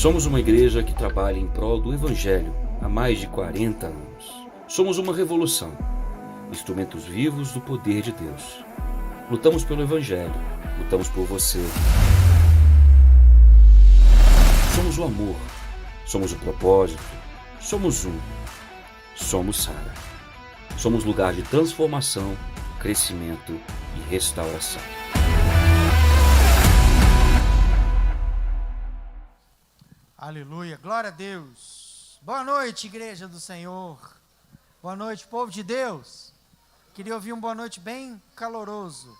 Somos uma igreja que trabalha em prol do Evangelho há mais de 40 anos. Somos uma revolução, instrumentos vivos do poder de Deus. Lutamos pelo Evangelho, lutamos por você. Somos o amor, somos o propósito, somos um. Somos Sara. Somos lugar de transformação, crescimento e restauração. Aleluia, glória a Deus. Boa noite, igreja do Senhor. Boa noite, povo de Deus. Queria ouvir um boa noite bem caloroso.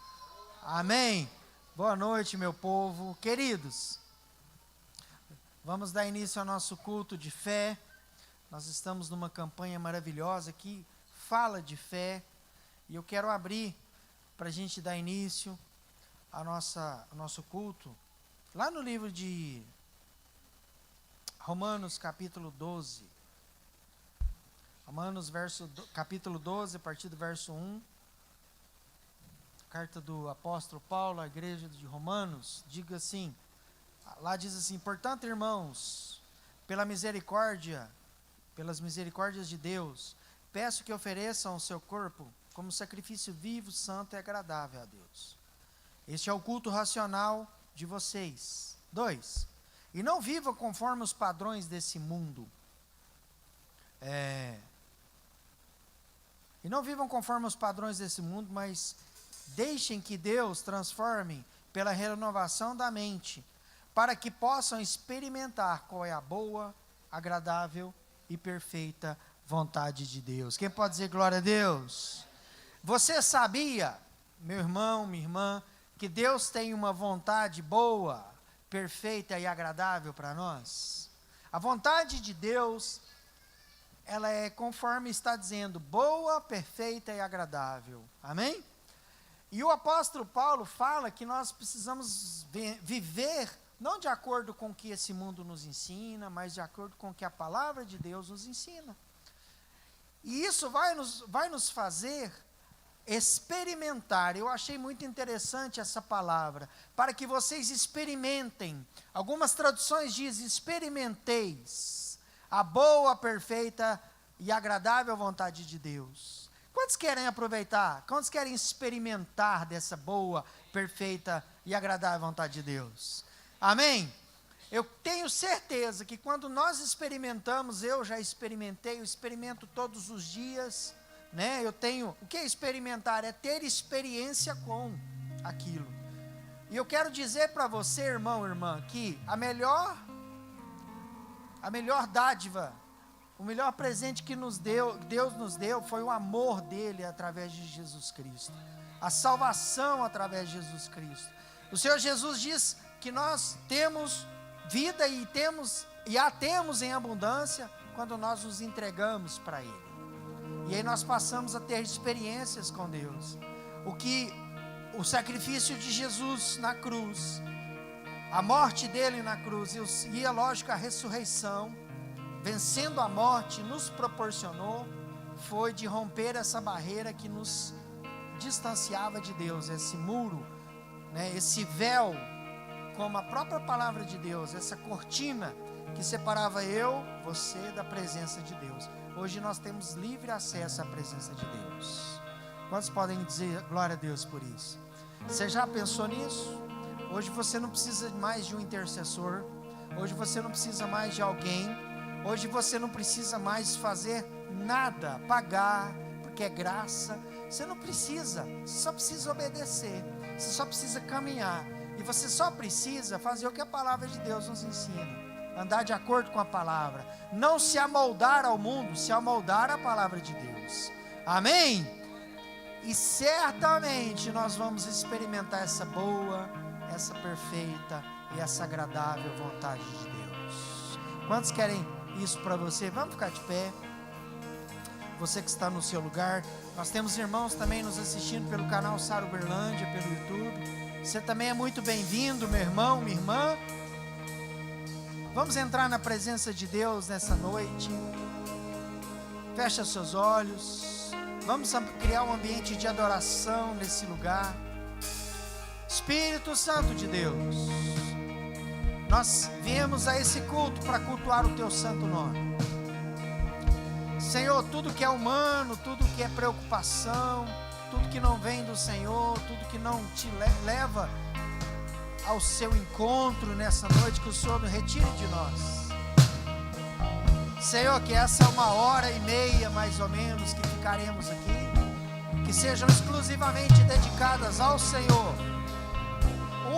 Amém. Boa noite, meu povo. Queridos, vamos dar início ao nosso culto de fé. Nós estamos numa campanha maravilhosa que fala de fé. E eu quero abrir para a gente dar início ao nosso culto. Lá no livro de Romanos capítulo 12. Romanos capítulo 12, a partir do verso 1. Carta do apóstolo Paulo à igreja de Romanos. Lá diz assim: portanto, irmãos, pelas misericórdias de Deus, peço que ofereçam o seu corpo como sacrifício vivo, santo e agradável a Deus. Este é o culto racional de vocês. 2. E não vivam conforme os padrões desse mundo. Mas deixem que Deus transforme pela renovação da mente, para que possam experimentar qual é a boa, agradável e perfeita vontade de Deus. Quem pode dizer glória a Deus? Você sabia, meu irmão, minha irmã, que Deus tem uma vontade boa, perfeita e agradável para nós? A vontade de Deus, ela é conforme está dizendo, boa, perfeita e agradável. Amém? E o apóstolo Paulo fala que nós precisamos viver não de acordo com o que esse mundo nos ensina, mas de acordo com o que a palavra de Deus nos ensina. E isso vai nos fazer experimentar. Eu achei muito interessante essa palavra, para que vocês experimentem. Algumas traduções dizem: experimenteis a boa, perfeita e agradável vontade de Deus. Quantos querem aproveitar? Quantos querem experimentar dessa boa, perfeita e agradável vontade de Deus? Amém? Eu tenho certeza que quando nós experimentamos, eu já experimentei, eu experimento todos os dias, né? O que é experimentar? É ter experiência com aquilo. E eu quero dizer para você, irmão, irmã, que a melhor dádiva, o melhor presente que Deus nos deu, foi o amor dele através de Jesus Cristo, a salvação através de Jesus Cristo. O Senhor Jesus diz que nós temos vida e a temos em abundância quando nós nos entregamos para Ele. E aí nós passamos a ter experiências com Deus. O sacrifício de Jesus na cruz, a morte dele na cruz e a lógica, a ressurreição, vencendo a morte, nos proporcionou, foi de romper essa barreira que nos distanciava de Deus, esse muro, né, esse véu, como a própria palavra de Deus, essa cortina que separava você da presença de Deus. Hoje nós temos livre acesso à presença de Deus. Quantos podem dizer glória a Deus por isso? Você já pensou nisso? Hoje você não precisa mais de um intercessor. Hoje você não precisa mais de alguém. Hoje você não precisa mais fazer nada, pagar, porque é graça. Você não precisa, você só precisa obedecer. Você só precisa caminhar. E você só precisa fazer o que a palavra de Deus nos ensina. Andar de acordo com a palavra. Não se amoldar ao mundo, se amoldar à palavra de Deus. Amém? E certamente nós vamos experimentar essa boa, essa perfeita e essa agradável vontade de Deus. Quantos querem isso para você? Vamos ficar de pé. Você que está no seu lugar. Nós temos irmãos também nos assistindo pelo canal Sara Uberlândia, pelo YouTube. Você também é muito bem-vindo, meu irmão, minha irmã. Vamos entrar na presença de Deus nessa noite. Fecha seus olhos. Vamos criar um ambiente de adoração nesse lugar. Espírito Santo de Deus, Nós viemos a esse culto para cultuar o teu santo nome. Senhor, tudo que é humano, tudo que é preocupação, tudo que não vem do Senhor, tudo que não te leva ao seu encontro nessa noite, que o Senhor retire de nós. Senhor, que essa é 1h30 mais ou menos que ficaremos aqui, que sejam exclusivamente dedicadas ao Senhor,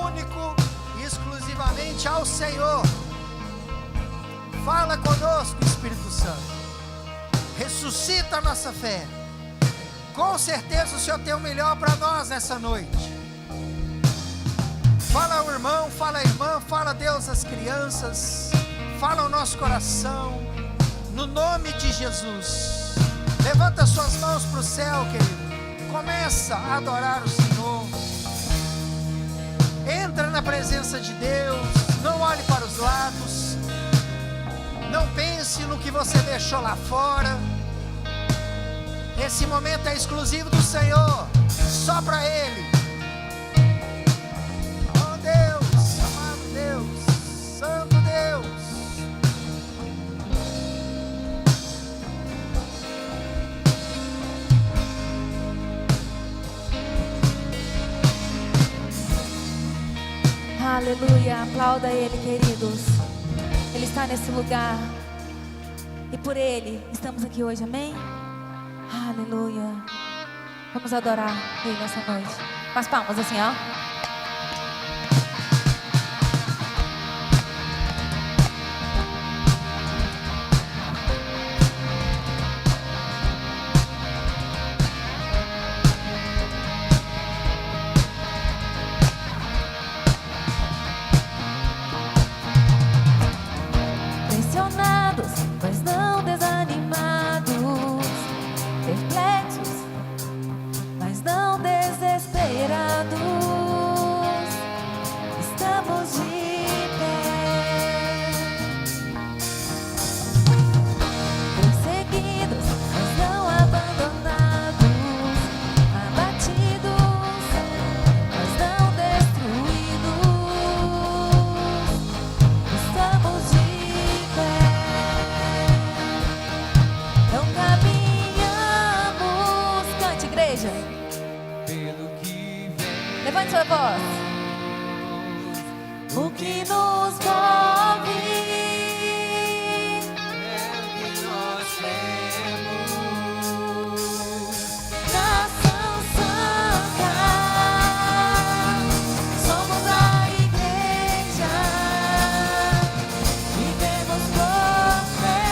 único e exclusivamente ao Senhor. Fala conosco, Espírito Santo, ressuscita a nossa fé. Com certeza o Senhor tem o melhor para nós nessa noite. Fala o irmão, fala a irmã, fala Deus às crianças, fala o nosso coração, no nome de Jesus. Levanta suas mãos para o céu, querido, começa a adorar o Senhor, entra na presença de Deus, não olhe para os lados, não pense no que você deixou lá fora. Esse momento é exclusivo do Senhor, só para Ele. Oh Deus, amado Deus, santo Deus. Aleluia, aplauda Ele, queridos. Ele está nesse lugar e por Ele estamos aqui hoje, amém? Aleluia. Vamos adorar Ele nessa noite. Com as palmas assim, ó. Pressionados, mas não desanimados, perplexos, mas não desesperados, estamos de pé. Perseguidos, mas não abandonados, abatidos, mas não destruídos, estamos de pé. Não caminhamos, cante, igreja. Levante sua voz. O que nos move nação santa, somos a igreja, vivemos por fé,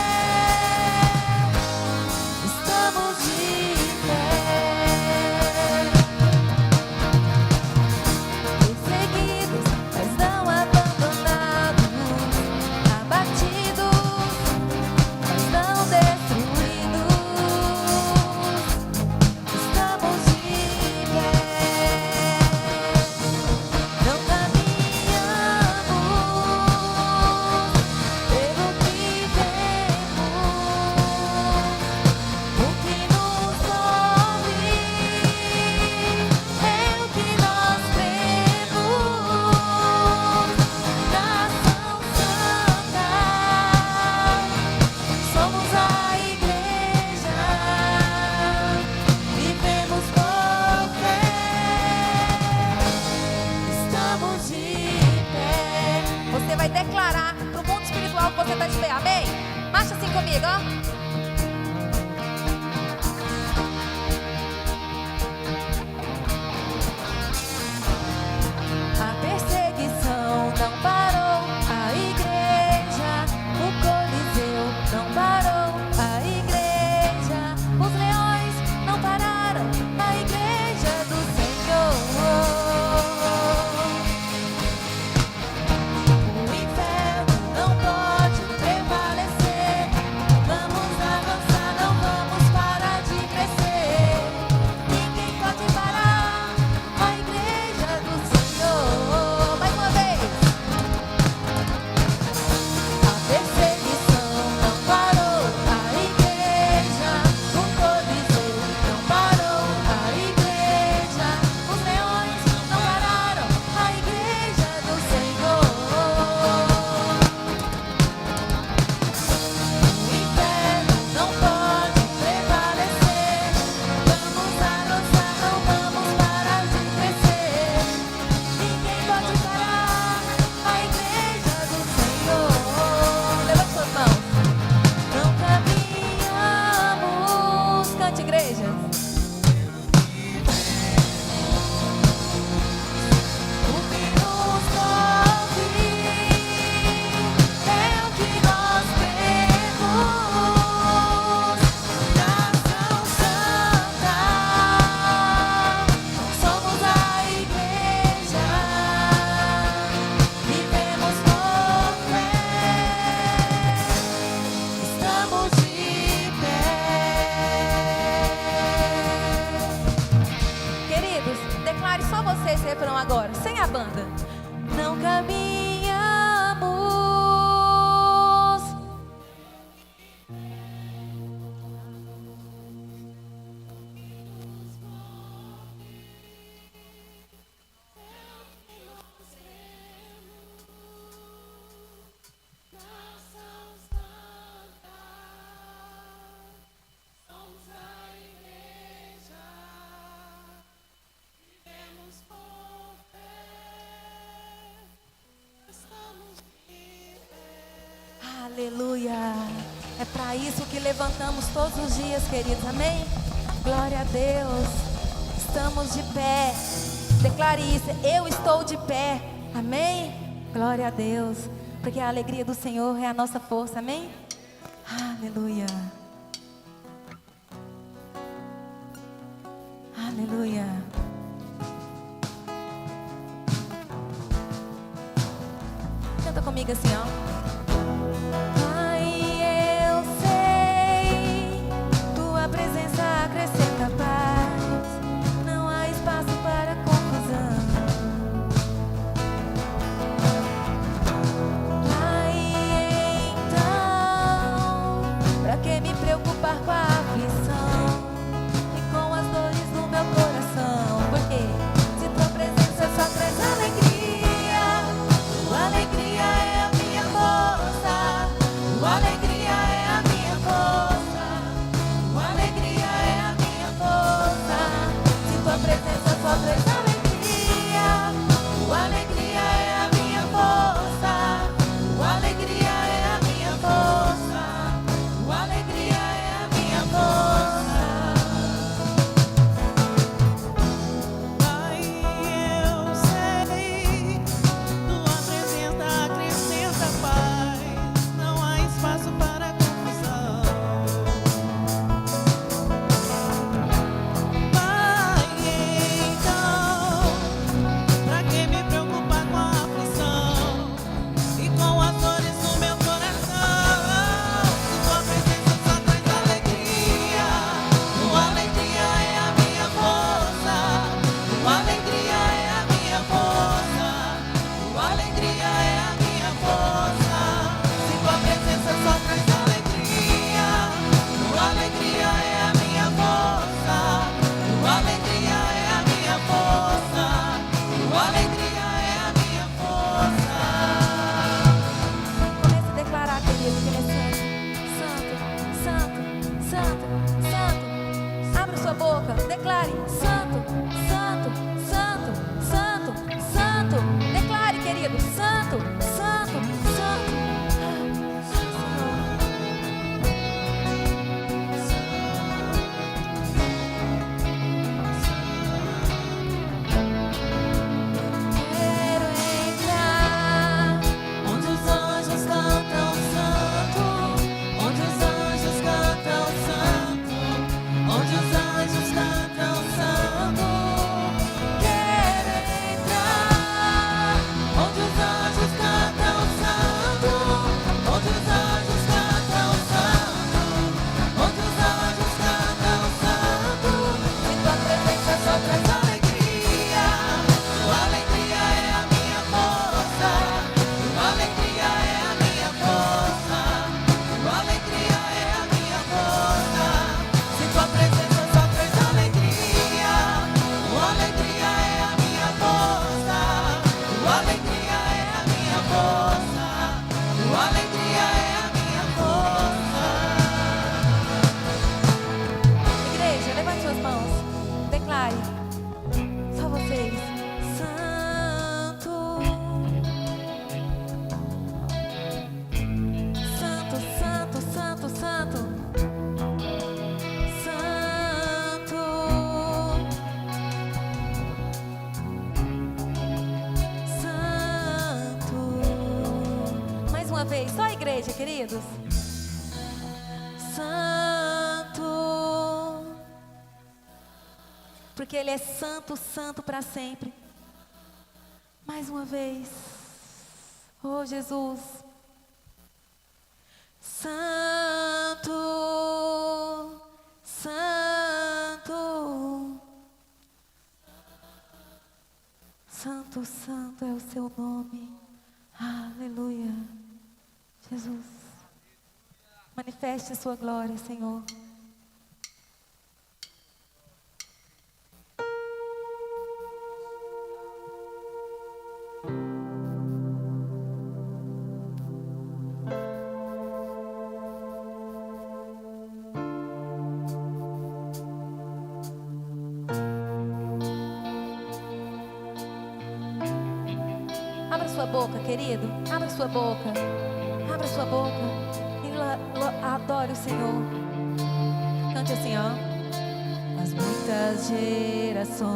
estamos de pé. Perseguidos, mas não abandonados, isso que levantamos todos os dias, queridos. Amém? Glória a Deus. Estamos de pé. Declare isso. Eu estou de pé. Amém? Glória a Deus. Porque a alegria do Senhor é a nossa força. Amém? Aleluia. Aleluia. Canta comigo assim, ó. Pai, eu sei, tua presença acrescenta paz, não há espaço para confusão. Pai, então, pra que me preocupar com a aflição e com as dores do meu coração? Porque se tua presença só traz alegria, tua alegria é a minha força, tua alegria é a minha força, tua alegria é a minha força. Se tua presença só traz alegria, tua alegria é a minha força, tua alegria é a minha força, tua alegria é a minha força. Pai, eu sei, tua presença acrescenta paz, não há espaço para confusão. Pai, então, pra que me preocupar com a aflição e com as dores no meu coração? Se tua presença só traz alegria, tua alegria é a minha força, tua alegria é a minha força, tua alegria é a minha força. Se tua presença só traz alegria, tua alegria é a minha força, tua alegria é a minha força, tua alegria é a minha força. Comece a declarar, querido, que Ele é santo, santo, santo, santo, santo. Abra sua boca, declare: santo, santo, santo, santo, santo. Declare, querido: santo, santo, santo. Quero entrar Onde os anjos cantam santo, onde os anjos cantam santo, onde os anjos cantam santo. Quero entrar onde os anjos cantam santo, onde os anjos cantam santo, onde os anjos cantam santo. E tua presença só traz alegria, tua alegria é a minha força, tua alegria é a minha força, tua alegria é a minha força. Se tua presença só traz alegria, tua alegria é a minha força, tua alegria é a minha força, tua alegria é a minha força. Igreja, levante suas mãos. Declare. Só vocês. Santo. Santo, santo, santo, santo. Santo. Santo. Mais uma vez, só a igreja, queridos. Santo, porque Ele é santo, santo para sempre. Mais uma vez, oh Jesus, santo, santo, santo, santo é o seu nome. Aleluia, Jesus. Manifeste a sua glória, Senhor. Abra sua boca, querido. Abra sua boca. Abra sua boca. E glória. Adore o Senhor. Cante assim, ó. As muitas gerações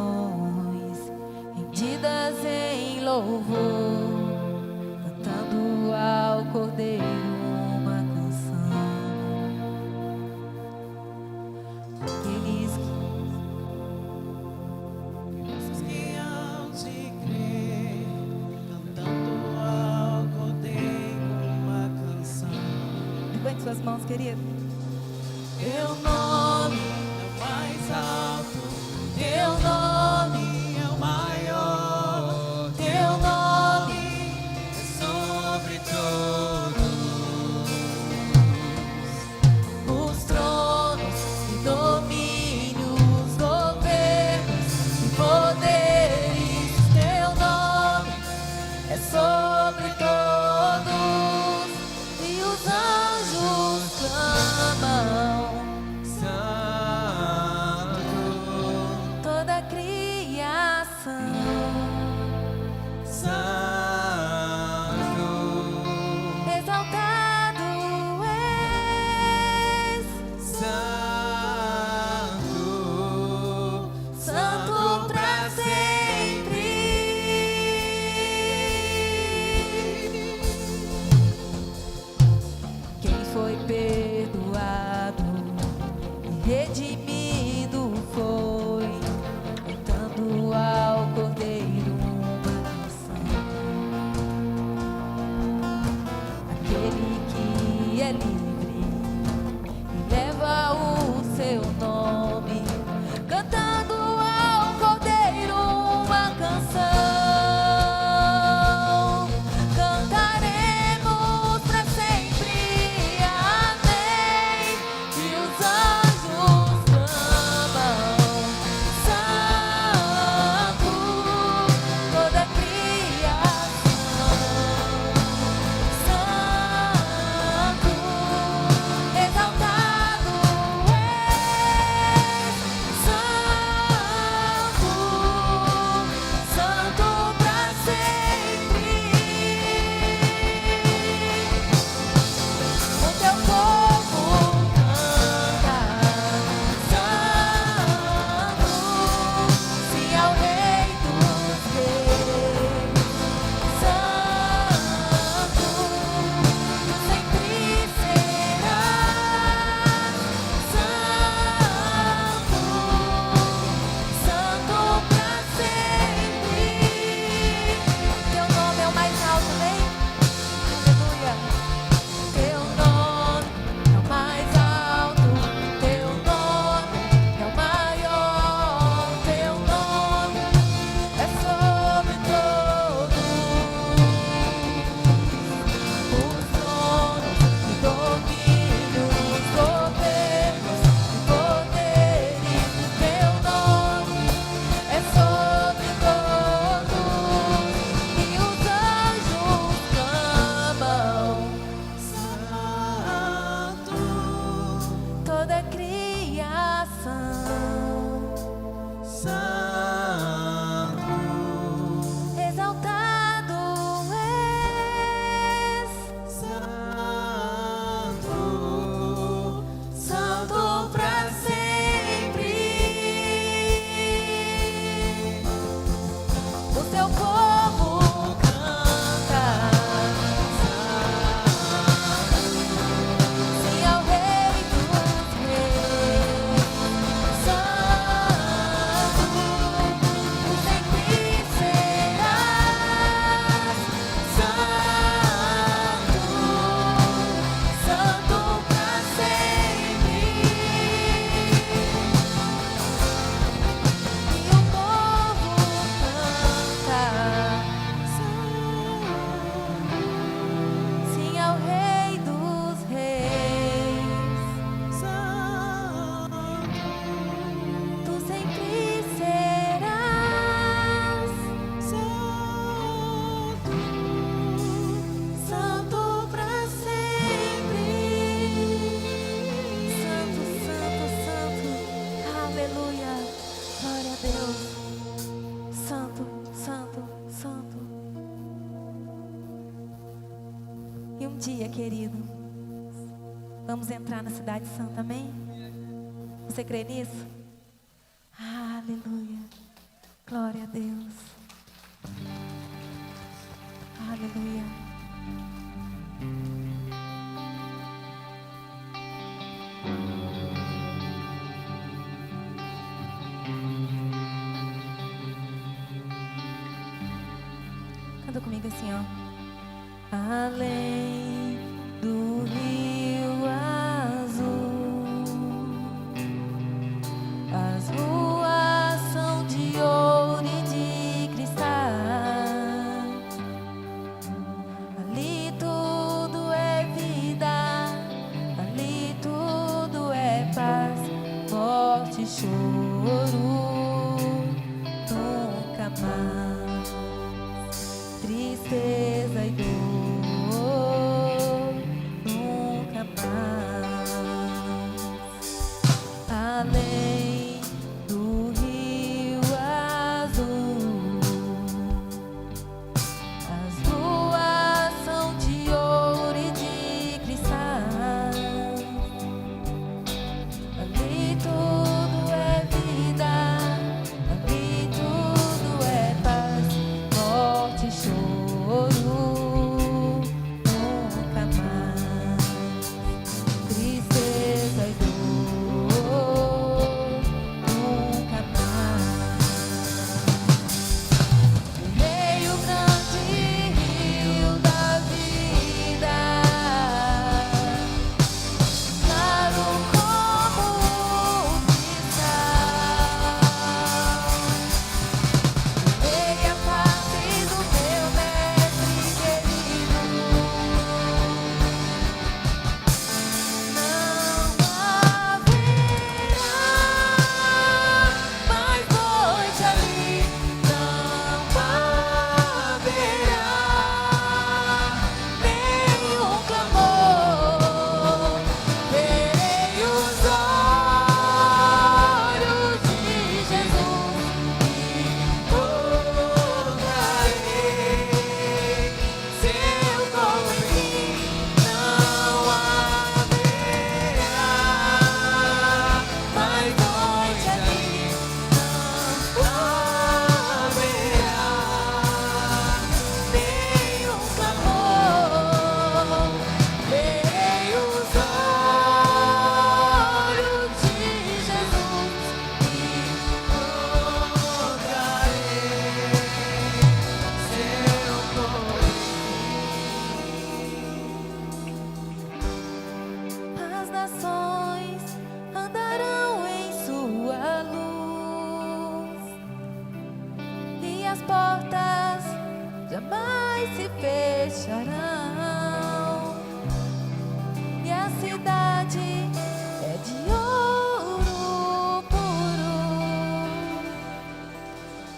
rendidas em louvor, cantando ao Cordeiro uma canção. Aqueles Que hão de crer, cantando ao Cordeiro uma canção. levante suas mãos, querido. Teu nome é o mais alto, teu nome é o maior, teu nome é sobre todos os tronos e domínios, governos e poderes. Teu nome é sobre todos e os anjos clamam. Santo, Toda criação Santo, exaltado és, Santo, Santo pra sempre. Quem foi perdoado e redimido foi, cantando ao Cordeiro uma canção. Aquele que é livre e leva o seu nome, cantando ao Cordeiro uma canção. Cantaremos pra sempre, amém. E os anjos clamam, Santo, toda criação, Santo, exaltado és, Santo, Santo pra sempre. O teu povo canta, Santo, sim ao Rei dos Reis, Santo, sempre serás, Santo, Santo pra sempre. Teu nome é o mais alto, amém? Aleluia. Teu nome é o mais alto, teu nome é o maior, teu nome é sobre todos os tronos e domínios, governos e poderes. Teu nome é sobre todos e os anjos clamam. Santo, Toda criação Santo, exaltado és, Santo, Santo pra sempre. O teu povo canta, sim ao Rei dos Reis, Santo, tu sempre serás, Santo, Santo pra sempre. E o povo canta, sim ao Rei dos Reis, tu sempre serás, Santo pra sempre. Santo, Santo, Santo, aleluia, glória a Deus. Santo, Santo, Santo. E um dia, querido, vamos entrar na cidade santa, amém? Você crê nisso? Aleluia. Glória a Deus. Aleluia. Canta comigo assim, ó. Além do rio azul, as ruas são de ouro e de cristal. Ali tudo é vida, ali tudo é paz, morte e choro, nunca mais, tristeza e dor, nunca mais. Além do rio azul, as ruas são de ouro e de cristal. Ali tudo é vida, ali tudo é paz, morte e choro, nunca mais, tristeza e dor, nunca mais. No meio grande rio da vida, claro como o cristal, levei a face do meu mestre querido. Não haverá mais noite ali, não haverá nenhum clamor. Verei os olhos de Jesus e tocarei seu corpo. Não haverá mais noite ali, não haverá nenhum clamor. Verei os olhos de Jesus e tocarei seu corpo. As nações andarão em sua luz e as portas jamais se fecharão, e a cidade é de ouro puro,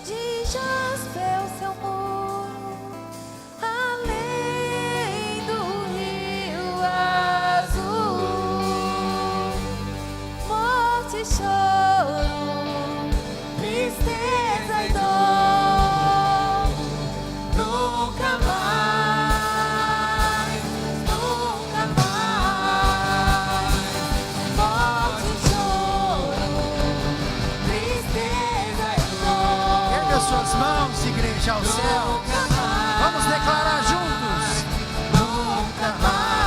de jaspe é o seu muro, além do rio azul, morte e choro, tristeza e dor, nunca mais, nunca mais. Morte e choro, tristeza e dor. Erga suas mãos, igreja, ao céu. Vamos declarar juntos. Nunca mais.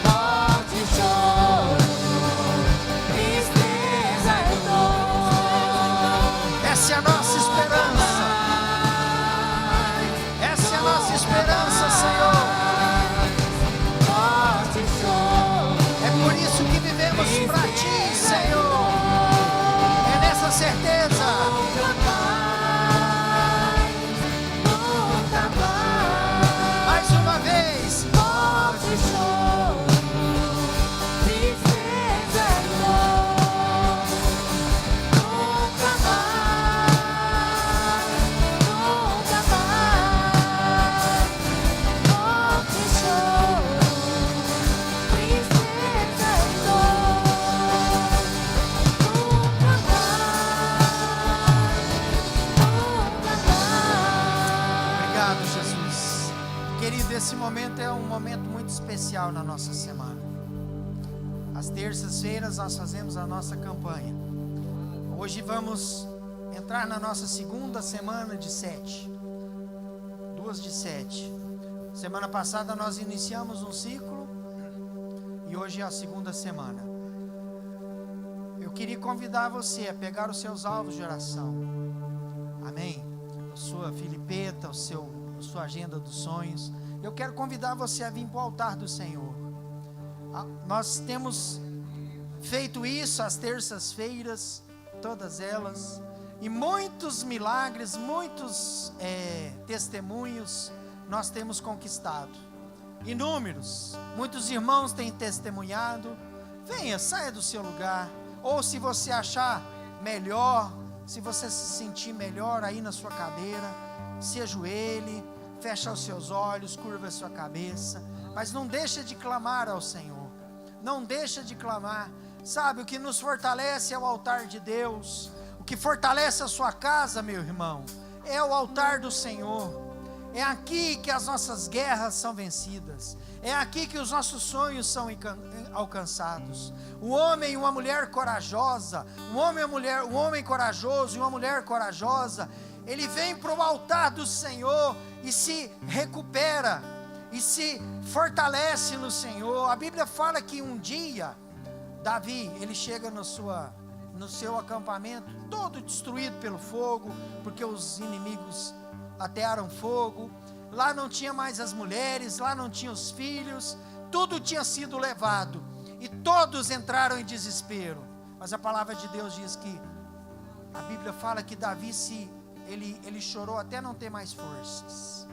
Morte e choro, tristeza e dor. Essa é a nossa esperança. Essa é a nossa esperança, Senhor. Morte e choro, É por isso que vivemos para Ti, Senhor. É nessa certeza. nunca mais. especial na nossa semana. Às terças-feiras nós fazemos a nossa campanha. Hoje vamos entrar na nossa segunda semana de 7. 2 de 7. Semana passada nós iniciamos um ciclo e hoje é a segunda semana. Eu queria convidar você a pegar os seus alvos de oração. Amém? A sua filipeta, a sua agenda dos sonhos. Eu quero convidar você a vir para o altar do Senhor. Nós temos feito isso às terças-feiras, todas elas, e muitos milagres, muitos testemunhos nós temos conquistado. Inúmeros, muitos irmãos têm testemunhado. Venha, saia do seu lugar, ou se você achar melhor, se você se sentir melhor aí na sua cadeira, se ajoelhe, fecha os seus olhos, curva a sua cabeça, mas não deixa de clamar ao Senhor, não deixa de clamar. Sabe, o que nos fortalece é o altar de Deus, o que fortalece a sua casa, meu irmão, é o altar do Senhor. É aqui que as nossas guerras são vencidas, é aqui que os nossos sonhos são alcançados. Um homem e uma mulher corajosa, um homem corajoso e uma mulher corajosa, ele vem para o altar do Senhor e se recupera, e se fortalece no Senhor. A Bíblia fala que um dia, Davi, ele chega no seu acampamento, todo destruído pelo fogo, porque os inimigos atearam fogo. Lá não tinha mais as mulheres, lá não tinha os filhos, tudo tinha sido levado, e todos entraram em desespero. Mas a palavra de Deus diz que, a Bíblia fala que Davi ele chorou até não ter mais forças.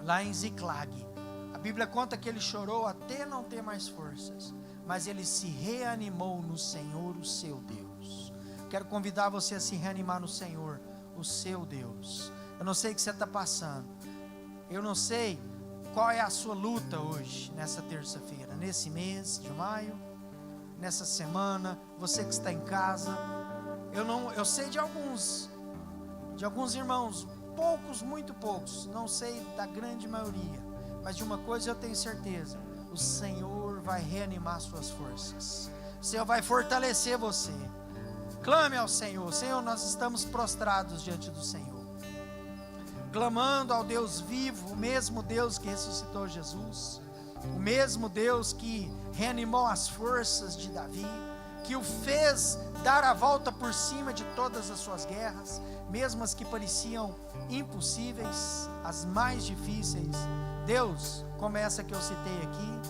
Lá em Ziclag, a Bíblia conta que ele chorou até não ter mais forças, mas ele se reanimou no Senhor, o seu Deus. Quero convidar você a se reanimar no Senhor, o seu Deus. Eu não sei o que você está passando, eu não sei qual é a sua luta hoje, nessa terça-feira, nesse mês de maio, nessa semana, você que está em casa. Eu sei de alguns irmãos, poucos, muito poucos, não sei da grande maioria, mas de uma coisa eu tenho certeza: o Senhor vai reanimar suas forças, o Senhor vai fortalecer você. Clame ao Senhor. Senhor, nós estamos prostrados diante do Senhor, clamando ao Deus vivo, o mesmo Deus que ressuscitou Jesus, o mesmo Deus que reanimou as forças de Davi, que o fez dar a volta por cima de todas as suas guerras, mesmo as que pareciam impossíveis, as mais difíceis. Deus, como essa que eu citei aqui,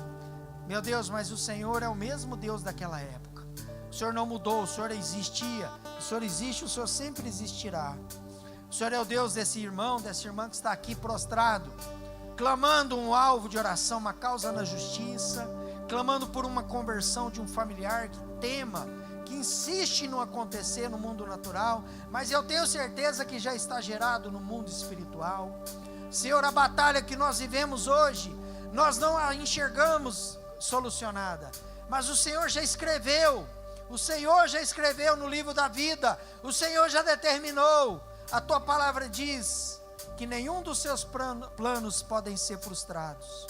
meu Deus, mas o Senhor é o mesmo Deus daquela época. O Senhor não mudou, o Senhor existia, o Senhor existe, o Senhor sempre existirá. O Senhor é o Deus desse irmão, dessa irmã que está aqui prostrado, clamando um alvo de oração, uma causa na justiça, clamando por uma conversão de um familiar que tema, que insiste em não acontecer no mundo natural, mas eu tenho certeza que já está gerado no mundo espiritual. Senhor, a batalha que nós vivemos hoje, nós não a enxergamos solucionada, mas o Senhor já escreveu. O Senhor já escreveu no livro da vida, o Senhor já determinou. A tua palavra diz que nenhum dos seus planos podem ser frustrados.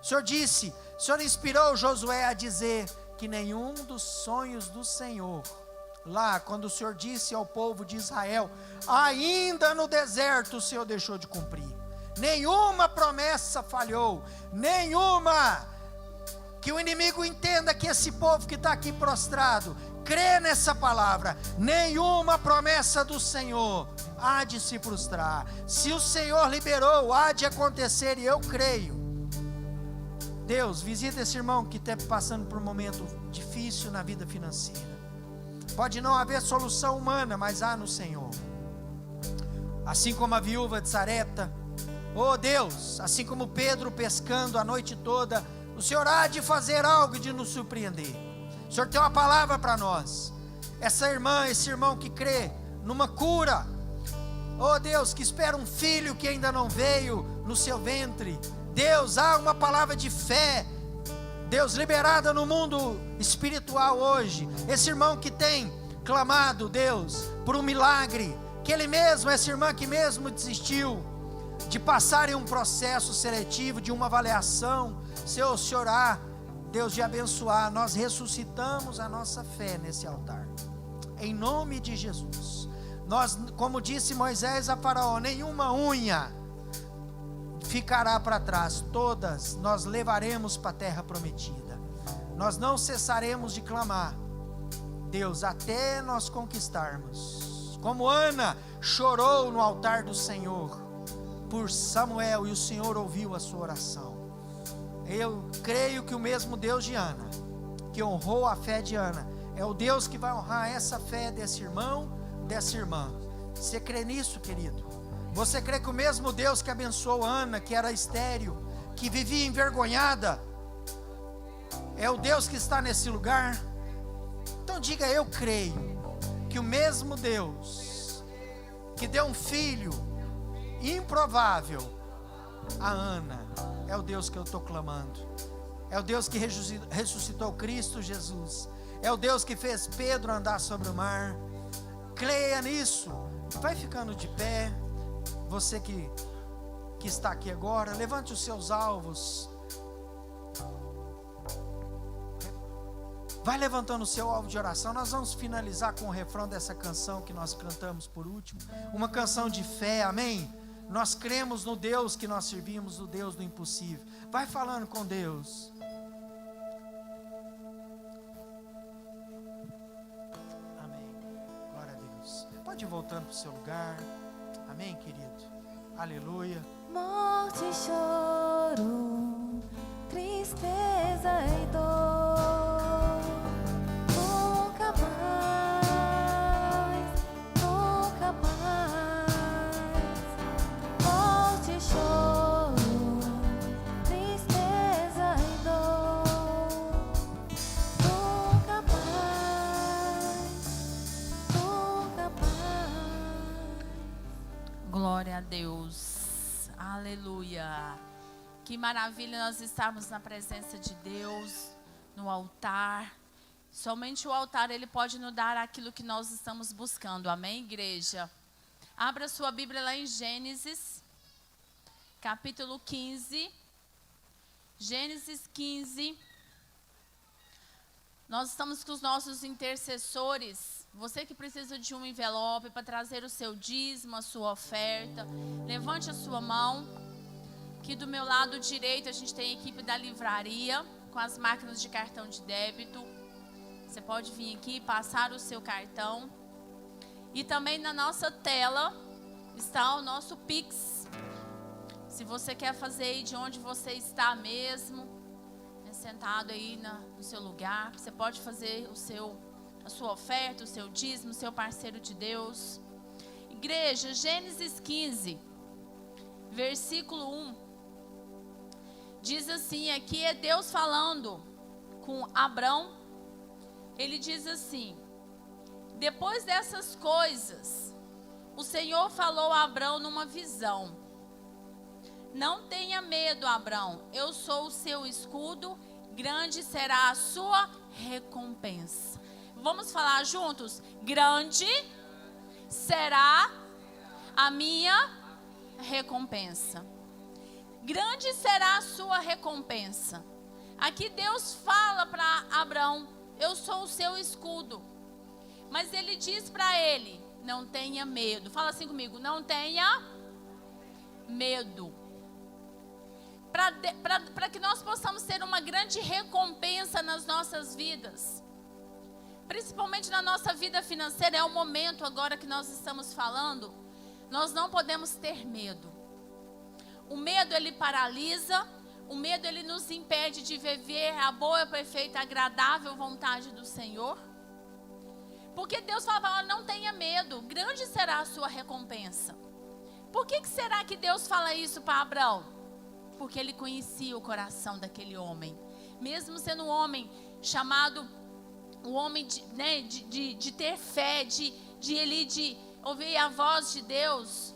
O Senhor disse, o Senhor inspirou Josué a dizer que nenhum dos sonhos do Senhor, lá quando o Senhor disse ao povo de Israel, ainda no deserto o Senhor deixou de cumprir. Nenhuma promessa falhou, nenhuma. Que o inimigo entenda que esse povo que está aqui prostrado, crê nessa palavra, nenhuma promessa do Senhor há de se frustrar. Se o Senhor liberou, há de acontecer, e eu creio. Deus, visita esse irmão que está passando por um momento difícil na vida financeira. Pode não haver solução humana, mas há no Senhor. Assim como a viúva de Sarepta, oh Deus, assim como Pedro pescando a noite toda, o Senhor há de fazer algo e de nos surpreender. O Senhor tem uma palavra para nós. Essa irmã, esse irmão que crê numa cura, oh Deus, que espera um filho que ainda não veio no seu ventre. Deus, há uma palavra de fé, Deus, liberada no mundo espiritual hoje. Esse irmão que tem clamado, Deus, por um milagre, que ele mesmo, essa irmã que mesmo desistiu de passar em um processo seletivo, de uma avaliação, Se o Senhor há, Deus, de abençoar, nós ressuscitamos a nossa fé nesse altar. Em nome de Jesus. Nós, como disse Moisés a Faraó, nenhuma unha ficará para trás, todas nós levaremos para a terra prometida. Nós não cessaremos de clamar, Deus, até nós conquistarmos. Como Ana chorou no altar do Senhor por Samuel, e o Senhor ouviu a sua oração. Eu creio que o mesmo Deus de Ana, que honrou a fé de Ana, é o Deus que vai honrar essa fé desse irmão, dessa irmã. Você crê nisso, querido? Você crê que o mesmo Deus que abençoou Ana, que era estéril, que vivia envergonhada, é o Deus que está nesse lugar? Então diga, eu creio que o mesmo Deus que deu um filho improvável a Ana, é o Deus que eu estou clamando. É o Deus que ressuscitou Cristo Jesus. É o Deus que fez Pedro andar sobre o mar. Creia nisso. Vai ficando de pé. Você que está aqui agora, levante os seus alvos. Vai levantando o seu alvo de oração. Nós vamos finalizar com o refrão dessa canção que nós cantamos por último. Uma canção de fé, amém? Nós cremos no Deus que nós servimos, o Deus do impossível. Vai falando com Deus. Amém. Glória a Deus. Pode ir voltando para o seu lugar. Amém, querido? Aleluia. Morte e choro, tristeza e dor, nunca mais, nunca mais. Morte e choro, tristeza e dor, nunca mais, nunca mais. Glória a Deus. Aleluia. Que maravilha nós estarmos na presença de Deus, no altar. Somente o altar, ele pode nos dar aquilo que nós estamos buscando. Amém, igreja? Abra sua Bíblia lá em Gênesis, capítulo 15. Gênesis 15. Nós estamos com os nossos intercessores. Você que precisa de um envelope para trazer o seu dízimo, a sua oferta, levante a sua mão. Aqui do meu lado direito a gente tem a equipe da livraria com as máquinas de cartão de débito. Você pode vir aqui e passar o seu cartão. E também na nossa tela está o nosso Pix. Se você quer fazer aí de onde você está mesmo, sentado aí no seu lugar, você pode fazer a sua oferta, o seu dízimo, o seu parceiro de Deus. Igreja, Gênesis 15, versículo 1. Diz assim, aqui é Deus falando com Abrão. Ele diz assim: depois dessas coisas, o Senhor falou a Abrão numa visão. Não tenha medo, Abrão, eu sou o seu escudo, grande será a sua recompensa. Vamos falar juntos? Grande será a minha recompensa. Grande será a sua recompensa. Aqui Deus fala para Abrão, eu sou o seu escudo. Mas ele diz para ele, não tenha medo. Fala assim comigo, não tenha medo. Para que nós possamos ter uma grande recompensa nas nossas vidas, principalmente na nossa vida financeira, é o momento agora que nós estamos falando, nós não podemos ter medo. O medo, ele paralisa, o medo, ele nos impede de viver a boa, perfeita, agradável vontade do Senhor. Porque Deus falava, não tenha medo, grande será a sua recompensa. Por que será que Deus fala isso para Abrão? Porque ele conhecia o coração daquele homem. Mesmo sendo um homem chamado, um homem de ter fé, de ouvir a voz de Deus.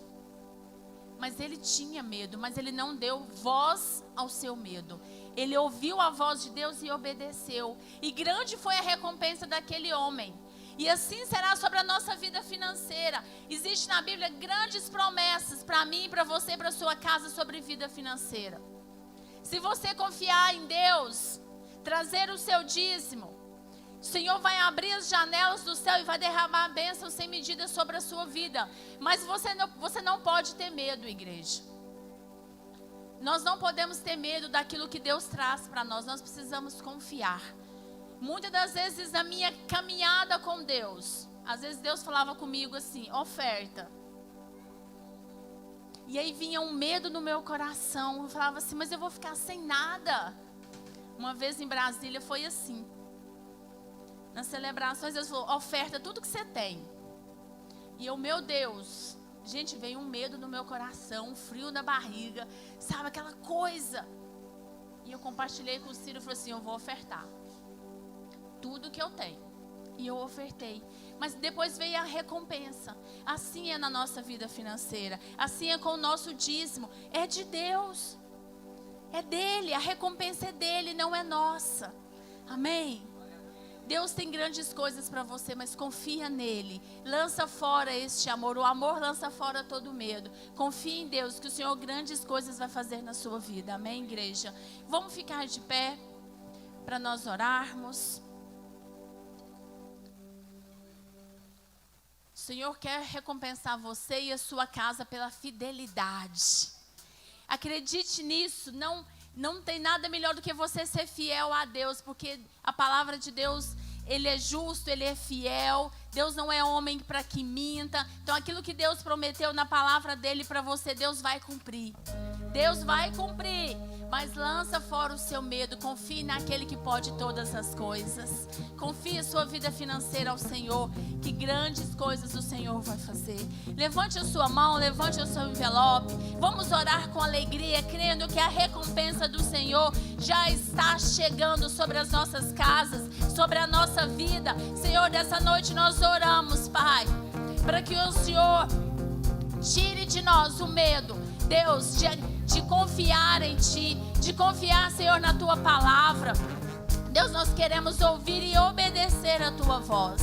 Mas ele tinha medo, mas ele não deu voz ao seu medo. Ele ouviu a voz de Deus e obedeceu. E grande foi a recompensa daquele homem. E assim será sobre a nossa vida financeira. Existe na Bíblia grandes promessas para mim, para você, para sua casa sobre vida financeira. Se você confiar em Deus, trazer o seu dízimo, o Senhor vai abrir as janelas do céu e vai derramar a bênção sem medida sobre a sua vida. Mas você não pode ter medo, igreja. Nós não podemos ter medo daquilo que Deus traz para nós. Nós precisamos confiar. Muitas das vezes na minha caminhada com Deus, às vezes Deus falava comigo assim, oferta. E aí vinha um medo no meu coração. Eu falava assim, mas eu vou ficar sem nada. Uma vez em Brasília foi assim. Nas celebrações, Deus falou, oferta tudo que você tem. E eu, meu Deus, gente, veio um medo no meu coração, um frio na barriga, sabe, aquela coisa. E eu compartilhei com o Ciro e falei assim, eu vou ofertar tudo que eu tenho. E eu ofertei. Mas depois veio a recompensa. Assim é na nossa vida financeira. Assim é com o nosso dízimo. É de Deus. É dele. A recompensa é dele, não é nossa. Amém? Deus tem grandes coisas para você, mas confia nele. Lança fora este amor. O amor lança fora todo medo. Confia em Deus, que o Senhor grandes coisas vai fazer na sua vida. Amém, igreja? Vamos ficar de pé para nós orarmos. O Senhor quer recompensar você e a sua casa pela fidelidade. Acredite nisso, não tem nada melhor do que você ser fiel a Deus, porque a palavra de Deus, Ele é justo, Ele é fiel. Deus não é homem para que minta. Então aquilo que Deus prometeu na palavra dEle para você, Deus vai cumprir. Deus vai cumprir. Mas lança fora o seu medo, confie naquele que pode todas as coisas. Confie a sua vida financeira ao Senhor, que grandes coisas o Senhor vai fazer. Levante a sua mão, levante o seu envelope. Vamos orar com alegria, crendo que a recompensa do Senhor já está chegando sobre as nossas casas, sobre a nossa vida. Senhor, dessa noite nós oramos, Pai, para que o Senhor tire de nós o medo, Deus, de confiar em Ti, de confiar, Senhor, na Tua palavra. Deus, nós queremos ouvir e obedecer a Tua voz.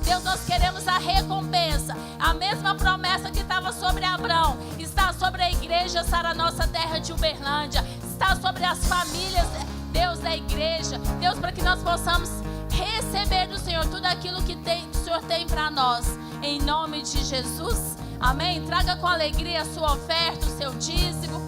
Deus, nós queremos a recompensa. A mesma promessa que estava sobre Abraão está sobre a igreja Sara Nossa Terra de Uberlândia, está sobre as famílias, Deus, da igreja. Deus, para que nós possamos receber do Senhor tudo aquilo que o Senhor tem para nós, em nome de Jesus. Amém? Traga com alegria a sua oferta, o seu dízimo.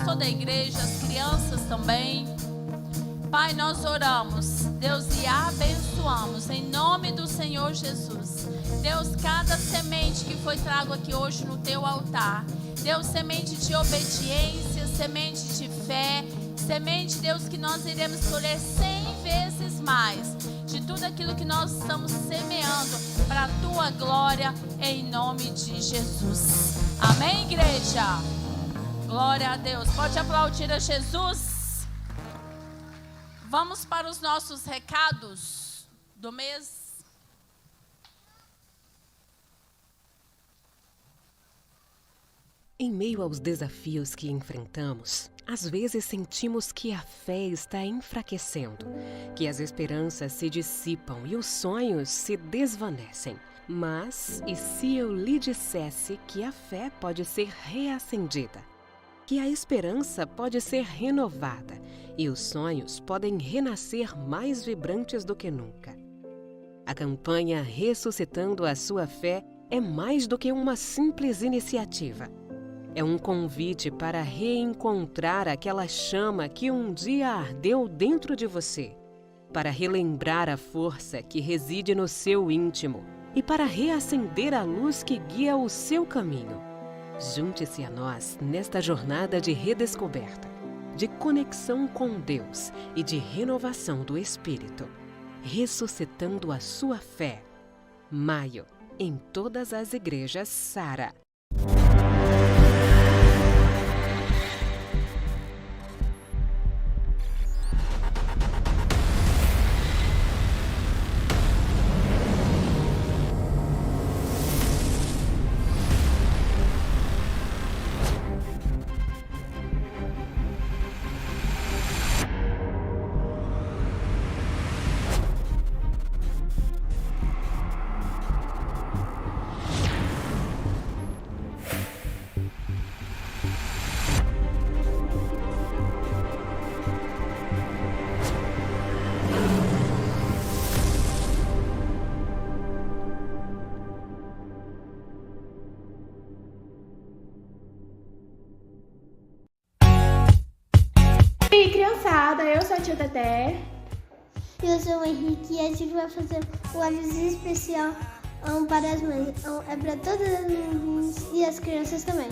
Toda a igreja, as crianças também. Pai, nós oramos, Deus, e abençoamos em nome do Senhor Jesus. Deus, cada semente que foi trago aqui hoje no teu altar, Deus, semente de obediência, semente de fé, semente, Deus, que nós iremos colher 100 vezes mais de tudo aquilo que nós estamos semeando para a tua glória, em nome de Jesus. Amém, igreja? Glória a Deus. Pode aplaudir a Jesus. Vamos para os nossos recados do mês. Em meio aos desafios que enfrentamos, às vezes sentimos que a fé está enfraquecendo, que as esperanças se dissipam e os sonhos se desvanecem. Mas, e se eu lhe dissesse que a fé pode ser reacendida? Que a esperança pode ser renovada e os sonhos podem renascer mais vibrantes do que nunca. A campanha Ressuscitando a Sua Fé é mais do que uma simples iniciativa. É um convite para reencontrar aquela chama que um dia ardeu dentro de você, para relembrar a força que reside no seu íntimo e para reacender a luz que guia o seu caminho. Junte-se a nós nesta jornada de redescoberta, de conexão com Deus e de renovação do Espírito. Ressuscitando a Sua Fé. Maio, em todas as igrejas Sara. E aí, criançada, eu sou a tia Teté. Eu sou o Henrique e a gente vai fazer um aviso especial para as mães. É para todas as mães e as crianças também.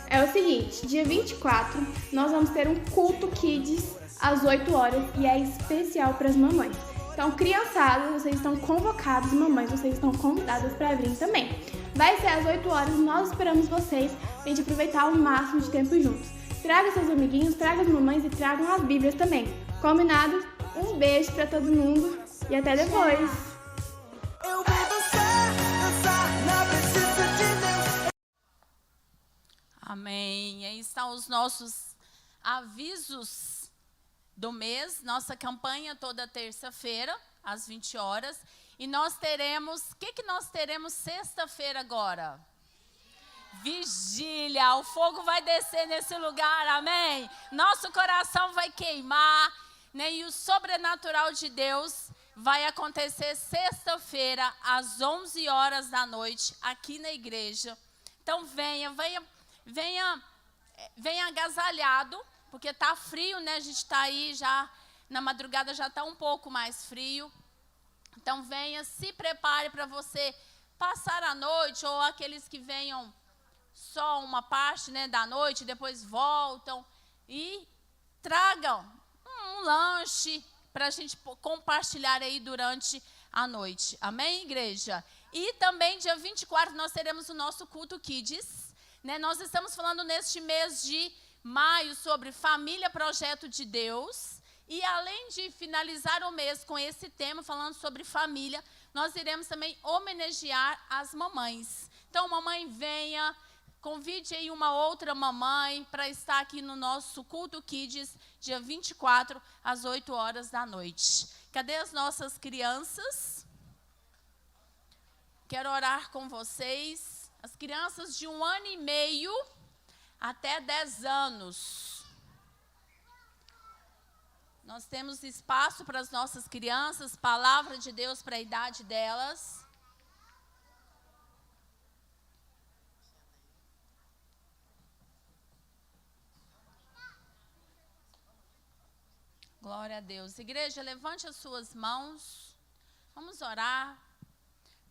É o seguinte, dia 24, nós vamos ter um culto Kids às 8 horas e é especial para as mamães. Então, criançada, vocês estão convocados, mamães, vocês estão convidadas para vir também. Vai ser às 8 horas, nós esperamos vocês para a gente aproveitar o máximo de tempo juntos. Traga seus amiguinhos, traga as mamães e tragam as bíblias também. Combinado? Um beijo pra todo mundo e até depois. Eu vou dançar na presença de Deus. Amém. Aí estão os nossos avisos do mês. Nossa campanha toda terça-feira, às 20 horas. E nós teremos... O que nós teremos sexta-feira agora? Vigília. O fogo vai descer nesse lugar, amém? Nosso coração vai queimar, né? E o sobrenatural de Deus vai acontecer sexta-feira, às 11 horas da noite, aqui na igreja. Então venha agasalhado, porque tá frio, né? A gente está aí já, na madrugada já está um pouco mais frio. Então venha, se prepare para você passar a noite, ou aqueles que venham só uma parte, né, da noite, depois voltam, e tragam um lanche para a gente compartilhar aí durante a noite. Amém, igreja? E também, dia 24, nós teremos o nosso culto Kids, né? Nós estamos falando neste mês de maio sobre família, projeto de Deus. E além de finalizar o mês com esse tema, falando sobre família, nós iremos também homenagear as mamães. Então, mamãe, venha, convide aí uma outra mamãe para estar aqui no nosso culto Kids, dia 24, às 8 horas da noite. Cadê as nossas crianças? Quero orar com vocês. As crianças de 1 ano e meio até 10 anos. Nós temos espaço para as nossas crianças, palavra de Deus para a idade delas. Glória a Deus. Igreja, levante as suas mãos. Vamos orar.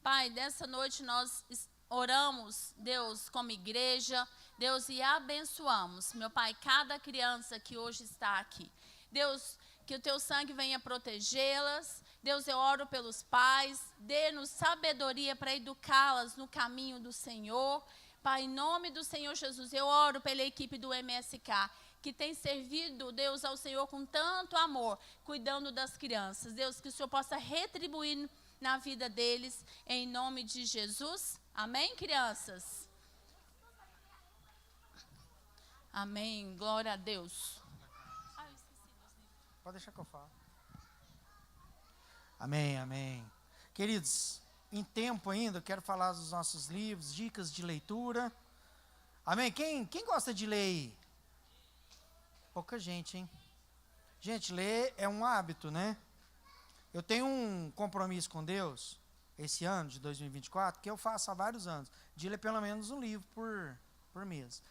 Pai, dessa noite nós oramos, Deus, como igreja, Deus, e abençoamos, meu Pai, cada criança que hoje está aqui. Deus, que o teu sangue venha protegê-las. Deus, eu oro pelos pais, dê-nos sabedoria para educá-las no caminho do Senhor. Pai, em nome do Senhor Jesus, eu oro pela equipe do MSK, que tem servido, Deus, ao Senhor com tanto amor, cuidando das crianças. Deus, que o Senhor possa retribuir na vida deles, em nome de Jesus. Amém, crianças? Amém, glória a Deus. Pode deixar que eu falo. Amém, amém. Queridos, em tempo ainda, eu quero falar dos nossos livros, dicas de leitura. Amém? Quem gosta de ler aí? Pouca gente, hein? Gente, ler é um hábito, né? Eu tenho um compromisso com Deus, esse ano de 2024, que eu faço há vários anos, de ler pelo menos um livro por mês.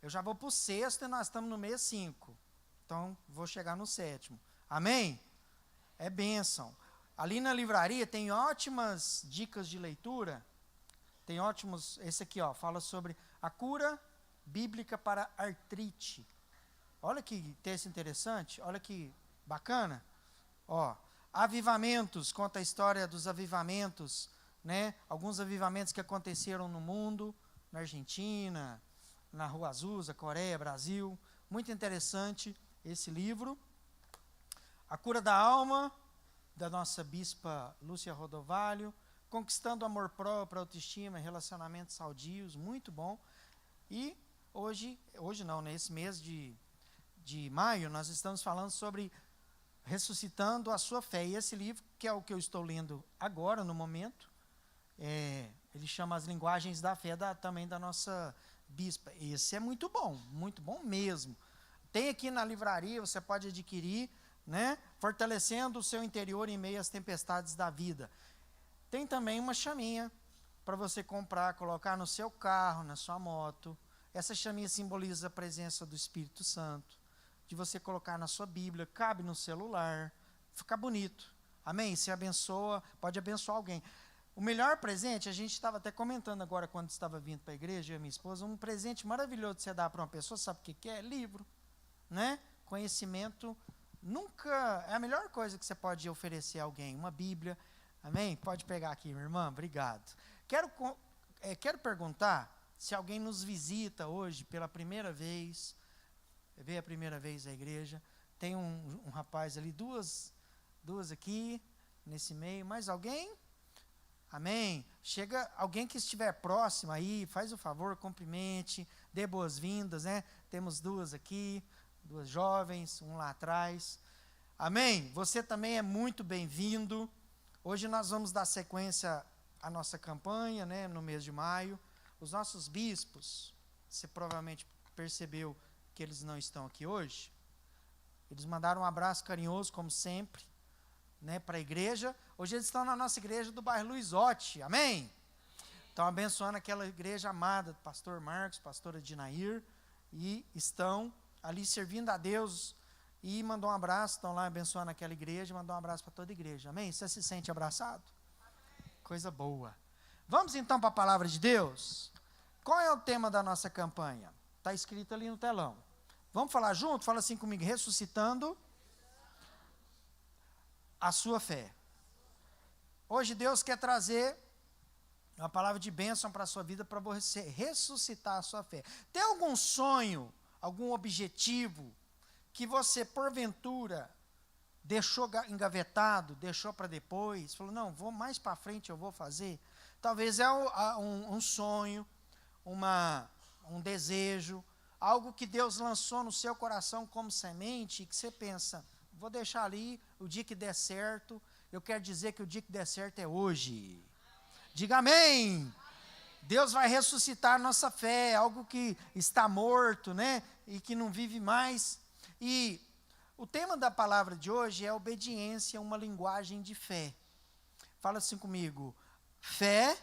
Eu já vou para o 6º e nós estamos no mês 5. Então, vou chegar no 7º. Amém? É bênção. Ali na livraria tem ótimas dicas de leitura. Tem ótimos... Esse aqui, ó, fala sobre a cura bíblica para artrite. Olha que texto interessante. Olha que bacana. Ó, avivamentos, conta a história dos avivamentos, né? Alguns avivamentos que aconteceram no mundo, na Argentina, na Rua Azusa, Coreia, Brasil. Muito interessante esse livro. A Cura da Alma, da nossa bispa Lúcia Rodovalho. Conquistando amor próprio, autoestima, relacionamentos saudios, muito bom. E hoje não, nesse mês de maio, nós estamos falando sobre ressuscitando a sua fé. E esse livro, que é o que eu estou lendo agora, no momento, ele chama As Linguagens da Fé, também da nossa bispa. Esse é muito bom mesmo. Tem aqui na livraria, você pode adquirir, né? Fortalecendo o seu interior em meio às tempestades da vida. Tem também uma chaminha para você comprar, colocar no seu carro, na sua moto. Essa chaminha simboliza a presença do Espírito Santo. De você colocar na sua Bíblia, cabe no celular, fica bonito. Amém? Se abençoa, pode abençoar alguém. O melhor presente, a gente estava até comentando agora quando estava vindo para a igreja, eu e minha esposa, um presente maravilhoso de você dar para uma pessoa, sabe o que é? Livro, né? Conhecimento nunca é a melhor coisa que você pode oferecer a alguém, uma Bíblia. Amém? Pode pegar aqui, minha irmã, obrigado. Quero perguntar se alguém nos visita hoje pela primeira vez, veio a primeira vez à igreja. Tem um rapaz ali, duas aqui, nesse meio. Mais alguém? Amém? Chega alguém que estiver próximo aí, faz o favor, cumprimente, dê boas-vindas, né? Temos duas aqui, duas jovens, um lá atrás. Amém? Você também é muito bem-vindo. Hoje nós vamos dar sequência à nossa campanha, né, no mês de maio. Os nossos bispos, você provavelmente percebeu que eles não estão aqui hoje. Eles mandaram um abraço carinhoso, como sempre, né, para a igreja. Hoje eles estão na nossa igreja do bairro Luizotti, amém? Estão abençoando aquela igreja amada do pastor Marcos, pastora Dinair, e estão ali servindo a Deus. E mandou um abraço, estão lá abençoando aquela igreja, mandou um abraço para toda a igreja, amém? Você se sente abraçado? Amém. Coisa boa. Vamos então para a palavra de Deus? Qual é o tema da nossa campanha? Está escrito ali no telão. Vamos falar junto? Fala assim comigo, ressuscitando a sua fé. Hoje Deus quer trazer uma palavra de bênção para a sua vida, para você ressuscitar a sua fé. Tem algum sonho, algum objetivo que você, porventura, deixou engavetado, deixou para depois, falou, não, vou mais para frente, eu vou fazer. Talvez é um sonho, um desejo, algo que Deus lançou no seu coração como semente, que você pensa, vou deixar ali, o dia que der certo. Eu quero dizer que o dia que der certo é hoje. Diga amém. Deus vai ressuscitar a nossa fé, algo que está morto, né, e que não vive mais. E o tema da palavra de hoje é obediência, uma linguagem de fé. Fala assim comigo, fé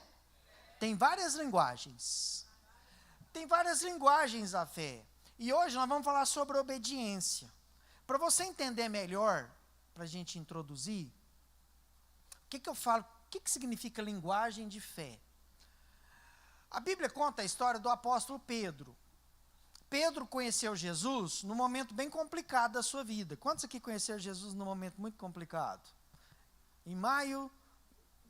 tem várias linguagens. Tem várias linguagens a fé. E hoje nós vamos falar sobre obediência. Para você entender melhor, para a gente introduzir, o que eu falo, o que significa linguagem de fé? A Bíblia conta a história do apóstolo Pedro. Pedro conheceu Jesus num momento bem complicado da sua vida. Quantos aqui conheceram Jesus num momento muito complicado? Em maio,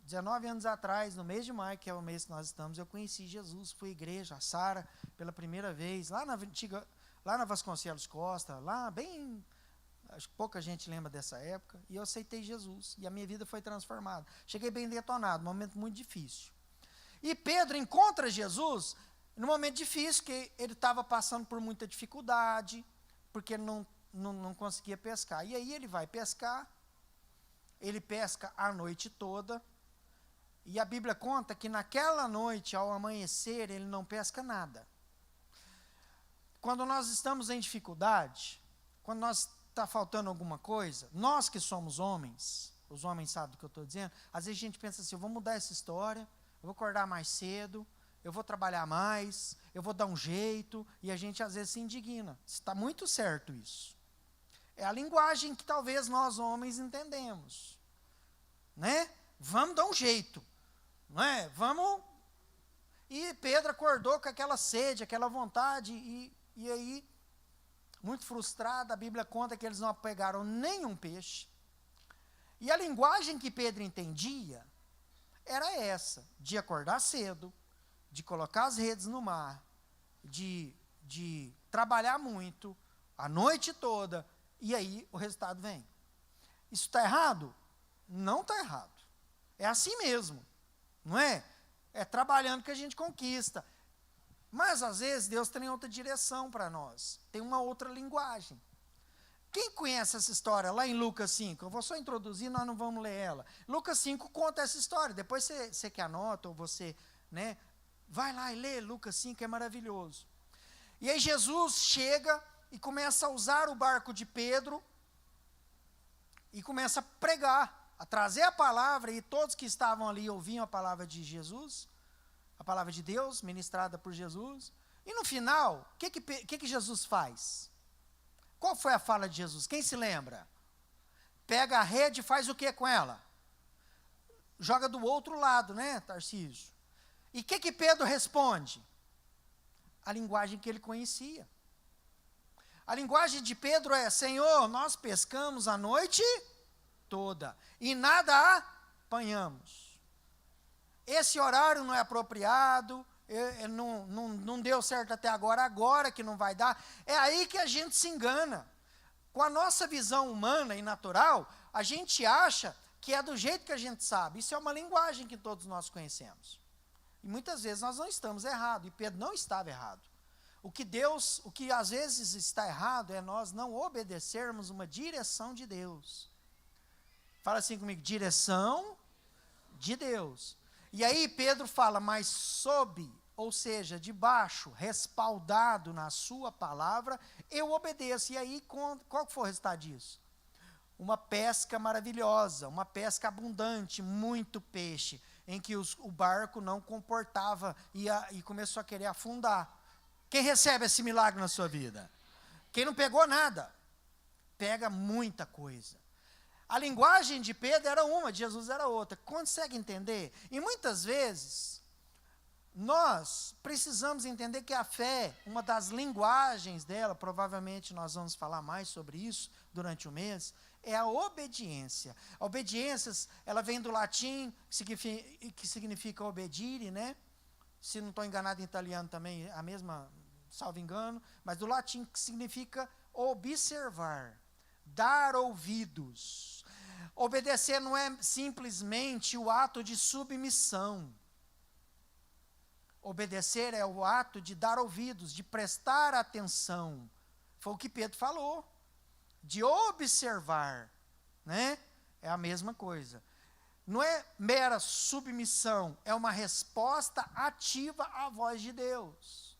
19 anos atrás, no mês de maio, que é o mês que nós estamos, eu conheci Jesus, fui à igreja, a Sara, pela primeira vez, lá na Vasconcelos Costa, lá bem, acho que pouca gente lembra dessa época, e eu aceitei Jesus, e a minha vida foi transformada. Cheguei bem detonado, um momento muito difícil. E Pedro encontra Jesus num momento difícil, que ele estava passando por muita dificuldade, porque ele não conseguia pescar. E aí ele vai pescar, ele pesca a noite toda, e a Bíblia conta que naquela noite, ao amanhecer, ele não pesca nada. Quando nós estamos em dificuldade, quando nós está faltando alguma coisa, nós que somos homens, os homens sabem do que eu estou dizendo. Às vezes a gente pensa assim, eu vou mudar essa história, eu vou acordar mais cedo, eu vou trabalhar mais, eu vou dar um jeito, e a gente às vezes se indigna. Está muito certo isso. É a linguagem que talvez nós homens entendemos, né? Vamos dar um jeito, não é? Vamos. E Pedro acordou com aquela sede, aquela vontade, e aí, muito frustrado, a Bíblia conta que eles não pegaram nenhum peixe. E a linguagem que Pedro entendia era essa, de acordar cedo, de colocar as redes no mar, de trabalhar muito, a noite toda, e aí o resultado vem. Isso está errado? Não está errado. É assim mesmo, não é? É trabalhando que a gente conquista. Mas, às vezes, Deus tem outra direção para nós. Tem uma outra linguagem. Quem conhece essa história lá em Lucas 5? Eu vou só introduzir, nós não vamos ler ela. Lucas 5 conta essa história. Depois você que anota, ou você, né, vai lá e lê Lucas 5, é maravilhoso. E aí Jesus chega e começa a usar o barco de Pedro e começa a pregar, a trazer a palavra, e todos que estavam ali ouviam a palavra de Jesus, a palavra de Deus, ministrada por Jesus. E no final, o que Jesus faz? Qual foi a fala de Jesus? Quem se lembra? Pega a rede e faz o que com ela? Joga do outro lado, né, Tarcísio? E o que Pedro responde? A linguagem que ele conhecia. A linguagem de Pedro é: Senhor, nós pescamos a noite toda e nada apanhamos. Esse horário não é apropriado, não deu certo até agora que não vai dar. É aí que a gente se engana. Com a nossa visão humana e natural, a gente acha que é do jeito que a gente sabe. Isso é uma linguagem que todos nós conhecemos. E muitas vezes nós não estamos errados, e Pedro não estava errado. O que às vezes está errado é nós não obedecermos uma direção de Deus. Fala assim comigo: direção de Deus. E aí Pedro fala: mas sob, ou seja, debaixo, respaldado na sua palavra, eu obedeço. E aí qual foi o resultado disso? Uma pesca maravilhosa, uma pesca abundante, muito peixe, em que o barco não comportava e começou a querer afundar. Quem recebe esse milagre na sua vida? Quem não pegou nada, pega muita coisa. A linguagem de Pedro era uma, de Jesus era outra. Consegue entender? E muitas vezes, nós precisamos entender que a fé, uma das linguagens dela, provavelmente nós vamos falar mais sobre isso durante o mês, é a obediência. A obediência, ela vem do latim, que significa obedire, né? Se não estou enganado, em italiano também, a mesma, salvo engano, mas do latim, que significa observar, dar ouvidos. Obedecer não é simplesmente o ato de submissão. Obedecer é o ato de dar ouvidos, de prestar atenção. Foi o que Pedro falou. De observar, né? É a mesma coisa. Não é mera submissão, é uma resposta ativa à voz de Deus.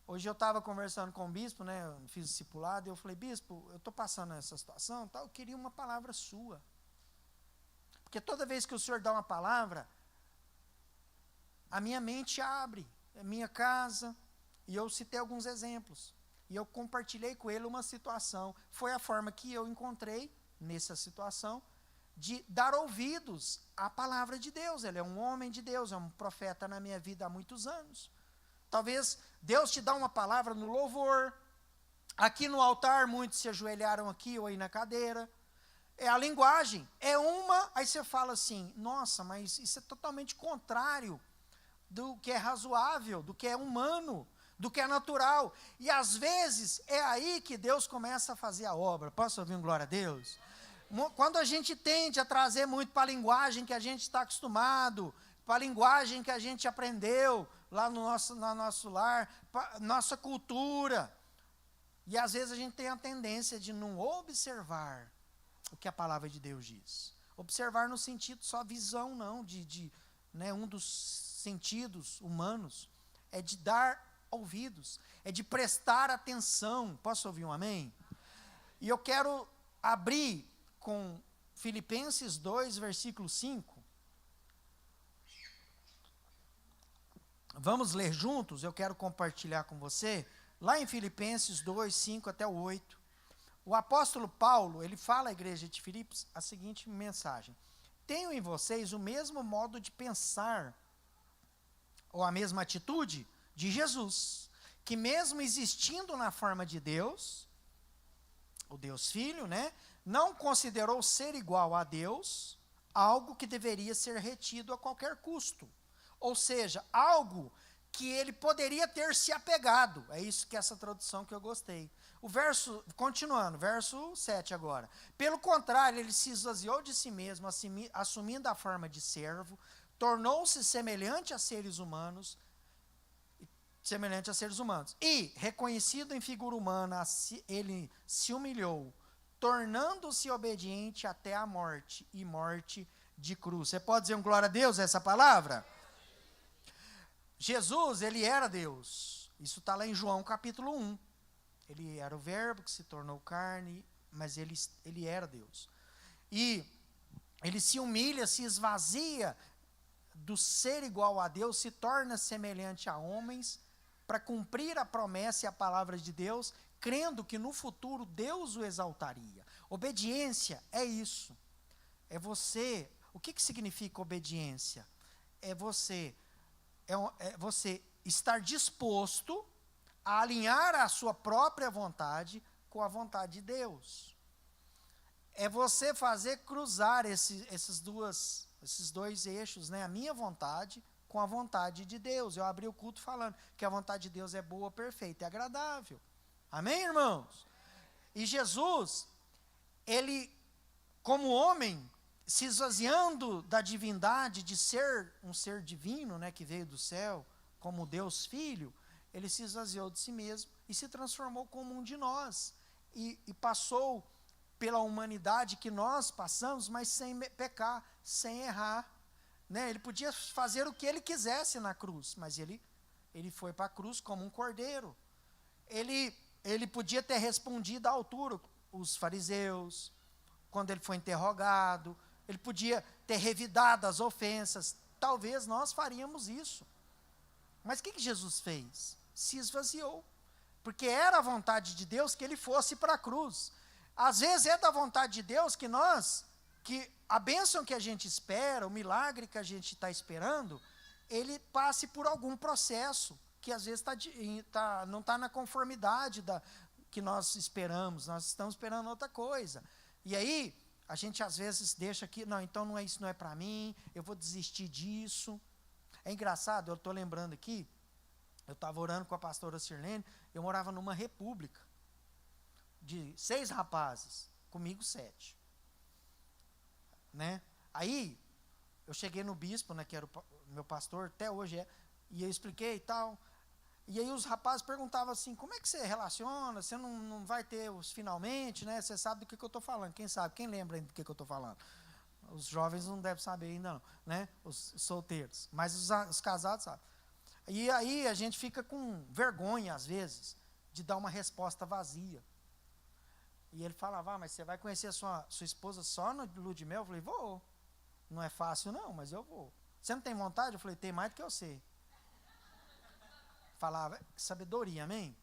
Hoje eu estava conversando com o bispo, né? Eu fiz discipulado, e eu falei: bispo, eu estou passando essa situação, eu queria uma palavra sua. Porque toda vez que o senhor dá uma palavra, a minha mente abre, é minha casa, e eu citei alguns exemplos. E eu compartilhei com ele uma situação. Foi a forma que eu encontrei, nessa situação, de dar ouvidos à palavra de Deus. Ele é um homem de Deus, é um profeta na minha vida há muitos anos. Talvez Deus te dá uma palavra no louvor. Aqui no altar, muitos se ajoelharam aqui ou aí na cadeira. É a linguagem, é uma, aí você fala assim: nossa, mas isso é totalmente contrário do que é razoável, do que é humano, do que é natural. E às vezes é aí que Deus começa a fazer a obra. Posso ouvir um glória a Deus? Quando a gente tende a trazer muito para a linguagem que a gente está acostumado, para a linguagem que a gente aprendeu lá no nosso lar, nossa cultura, e às vezes a gente tem a tendência de não observar o que a palavra de Deus diz. Observar no sentido só visão, não, né, um dos sentidos humanos é de dar ouvidos, é de prestar atenção. Posso ouvir um amém? E eu quero abrir com Filipenses 2, versículo 5. Vamos ler juntos, eu quero compartilhar com você. Lá em Filipenses 2, 5 até o 8. O apóstolo Paulo, ele fala à igreja de Filipos a seguinte mensagem: tenho em vocês o mesmo modo de pensar, ou a mesma atitude de Jesus, que mesmo existindo na forma de Deus, o Deus Filho, né, não considerou ser igual a Deus algo que deveria ser retido a qualquer custo. Ou seja, algo que ele poderia ter se apegado. É isso que essa tradução que eu gostei. O verso, continuando, verso 7 agora. Pelo contrário, ele se esvaziou de si mesmo, assumindo a forma de servo, tornou-se semelhante a seres humanos, e, reconhecido em figura humana, ele se humilhou, tornando-se obediente até a morte, e morte de cruz. Você pode dizer um glória a Deus essa palavra? Jesus, ele era Deus. Isso está lá em João capítulo 1. Ele era o verbo que se tornou carne, mas ele era Deus. E ele se humilha, se esvazia do ser igual a Deus, se torna semelhante a homens, para cumprir a promessa e a palavra de Deus, crendo que no futuro Deus o exaltaria. Obediência é isso. É você. O que significa obediência? É você estar disposto a alinhar a sua própria vontade com a vontade de Deus. É você fazer cruzar esses dois eixos, né? A minha vontade com a vontade de Deus. Eu abri o culto falando que a vontade de Deus é boa, perfeita e agradável. Amém, irmãos? E Jesus, ele, como homem, se esvaziando da divindade, de ser um ser divino, né, que veio do céu, como Deus Filho, ele se esvaziou de si mesmo e se transformou como um de nós. E passou pela humanidade que nós passamos, mas sem pecar, sem errar. Né? Ele podia fazer o que ele quisesse na cruz, mas ele foi para a cruz como um cordeiro. Ele podia ter respondido à altura os fariseus, quando ele foi interrogado. Ele podia ter revidado as ofensas. Talvez nós faríamos isso. Mas o que Jesus fez? Se esvaziou. Porque era a vontade de Deus que ele fosse para a cruz. Às vezes é da vontade de Deus que a bênção que a gente espera, o milagre que a gente está esperando, ele passe por algum processo que às vezes não está na conformidade que nós esperamos. Nós estamos esperando outra coisa. E aí, a gente às vezes deixa aqui, não, então isso não é para mim, eu vou desistir disso. É engraçado, eu estou lembrando aqui, eu estava orando com a pastora Sirlene, eu morava numa república de 6 rapazes, comigo 7. Né? Aí, eu cheguei no bispo, né, que era o meu pastor, até hoje é, e eu expliquei e tal. E aí os rapazes perguntavam assim, como é que você relaciona? Você não vai ter os finalmente, né? Você sabe do que eu estou falando. Quem sabe? Quem lembra ainda do que eu estou falando? Os jovens não devem saber ainda não, né? Os solteiros. Mas os casados sabem. E aí a gente fica com vergonha, às vezes, de dar uma resposta vazia. E ele falava, mas você vai conhecer a sua esposa só no lua de mel? Eu falei, vou. Não é fácil não, mas eu vou. Você não tem vontade? Eu falei, tem mais do que eu sei. Falava, sabedoria, amém?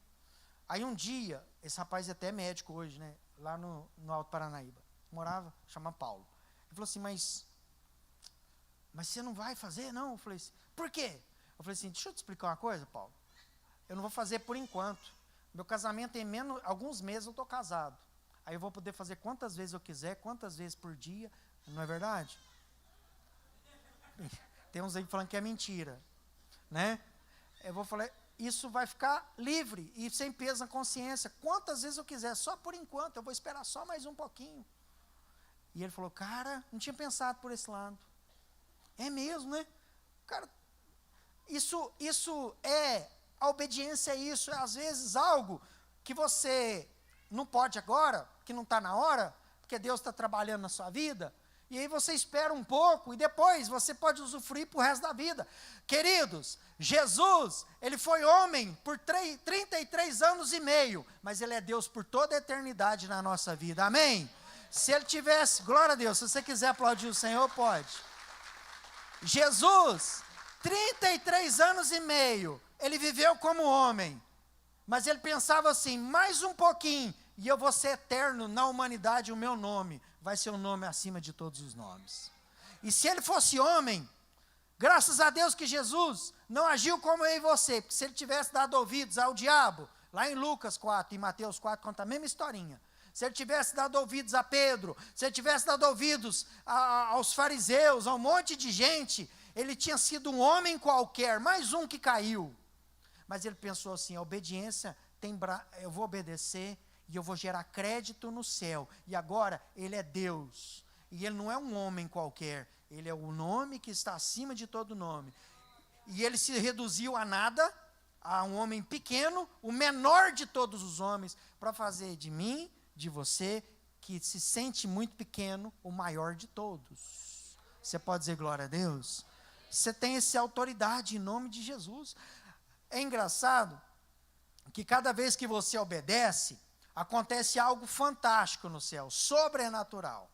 Aí um dia, esse rapaz é até médico hoje, né? Lá no Alto Paranaíba. Morava, chama Paulo. Ele falou assim, mas você não vai fazer, não? Eu falei assim, por quê? Eu falei assim, deixa eu te explicar uma coisa, Paulo. Eu não vou fazer por enquanto. Meu casamento tem alguns meses eu estou casado. Aí eu vou poder fazer quantas vezes eu quiser, quantas vezes por dia. Não é verdade? Tem uns aí falando que é mentira. Né? Eu vou falar, isso vai ficar livre e sem peso na consciência. Quantas vezes eu quiser, só por enquanto. Eu vou esperar só mais um pouquinho. E ele falou, cara, não tinha pensado por esse lado. É mesmo, né? Cara, isso é, a obediência é isso. É às vezes algo que você não pode agora, que não está na hora, porque Deus está trabalhando na sua vida. E aí você espera um pouco e depois você pode usufruir para o resto da vida. Queridos, Jesus, ele foi homem por 33 anos e meio, mas ele é Deus por toda a eternidade na nossa vida. Amém? Se ele tivesse, glória a Deus, se você quiser aplaudir o Senhor, pode. Jesus, 33 anos e meio, ele viveu como homem, mas ele pensava assim, mais um pouquinho, e eu vou ser eterno na humanidade, o meu nome vai ser um nome acima de todos os nomes. E se ele fosse homem, graças a Deus que Jesus não agiu como eu e você, porque se ele tivesse dado ouvidos ao diabo, lá em Lucas 4 e Mateus 4 conta a mesma historinha. Se ele tivesse dado ouvidos a Pedro, se ele tivesse dado ouvidos aos fariseus, a um monte de gente, ele tinha sido um homem qualquer, mais um que caiu. Mas ele pensou assim, a obediência, eu vou obedecer e eu vou gerar crédito no céu. E agora ele é Deus. E ele não é um homem qualquer, ele é o nome que está acima de todo nome. E ele se reduziu a nada, a um homem pequeno, o menor de todos os homens, para fazer de mim, de você, que se sente muito pequeno, o maior de todos. Você pode dizer glória a Deus? Você tem essa autoridade em nome de Jesus. É engraçado que cada vez que você obedece, acontece algo fantástico no céu, sobrenatural.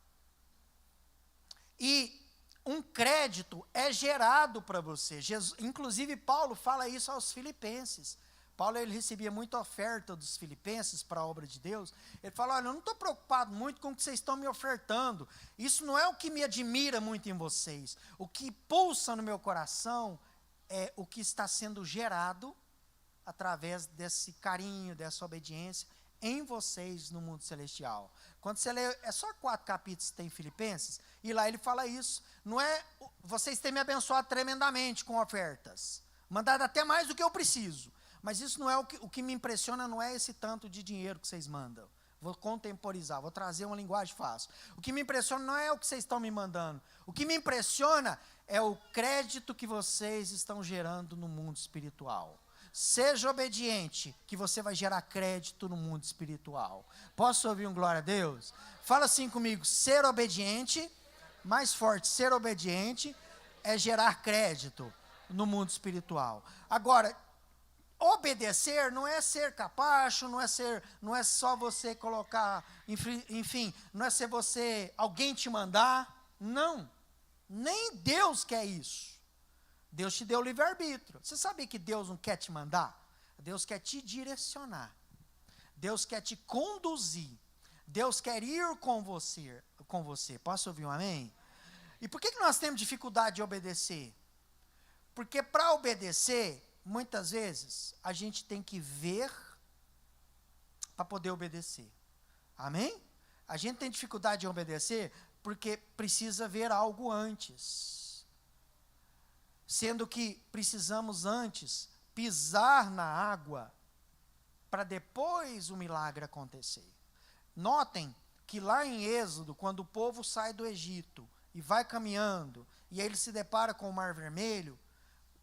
E um crédito é gerado para você. Inclusive, Paulo fala isso aos filipenses. Paulo, ele recebia muita oferta dos filipenses para a obra de Deus. Ele fala, olha, eu não estou preocupado muito com o que vocês estão me ofertando. Isso não é o que me admira muito em vocês. O que pulsa no meu coração é o que está sendo gerado através desse carinho, dessa obediência em vocês no mundo celestial. Quando você lê, é só 4 capítulos que tem Filipenses, e lá ele fala isso. Não é, vocês têm me abençoado tremendamente com ofertas, mandado até mais do que eu preciso. Mas isso não é o que me impressiona, não é esse tanto de dinheiro que vocês mandam. Vou contemporizar, vou trazer uma linguagem fácil. O que me impressiona não é o que vocês estão me mandando. O que me impressiona é o crédito que vocês estão gerando no mundo espiritual. Seja obediente, que você vai gerar crédito no mundo espiritual. Posso ouvir um glória a Deus? Fala assim comigo, ser obediente, mais forte, ser obediente é gerar crédito no mundo espiritual. Agora, obedecer não é ser capacho, não é só você colocar, enfim, não é ser você, alguém te mandar, não, nem Deus quer isso. Deus te deu livre-arbítrio. Você sabia que Deus não quer te mandar? Deus quer te direcionar. Deus quer te conduzir. Deus quer ir com você. Posso ouvir um amém? E por que nós temos dificuldade de obedecer? Porque para obedecer, muitas vezes, a gente tem que ver para poder obedecer. Amém? A gente tem dificuldade de obedecer porque precisa ver algo antes. Sendo que precisamos antes pisar na água para depois o milagre acontecer. Notem que lá em Êxodo, quando o povo sai do Egito e vai caminhando, e aí ele se depara com o Mar Vermelho,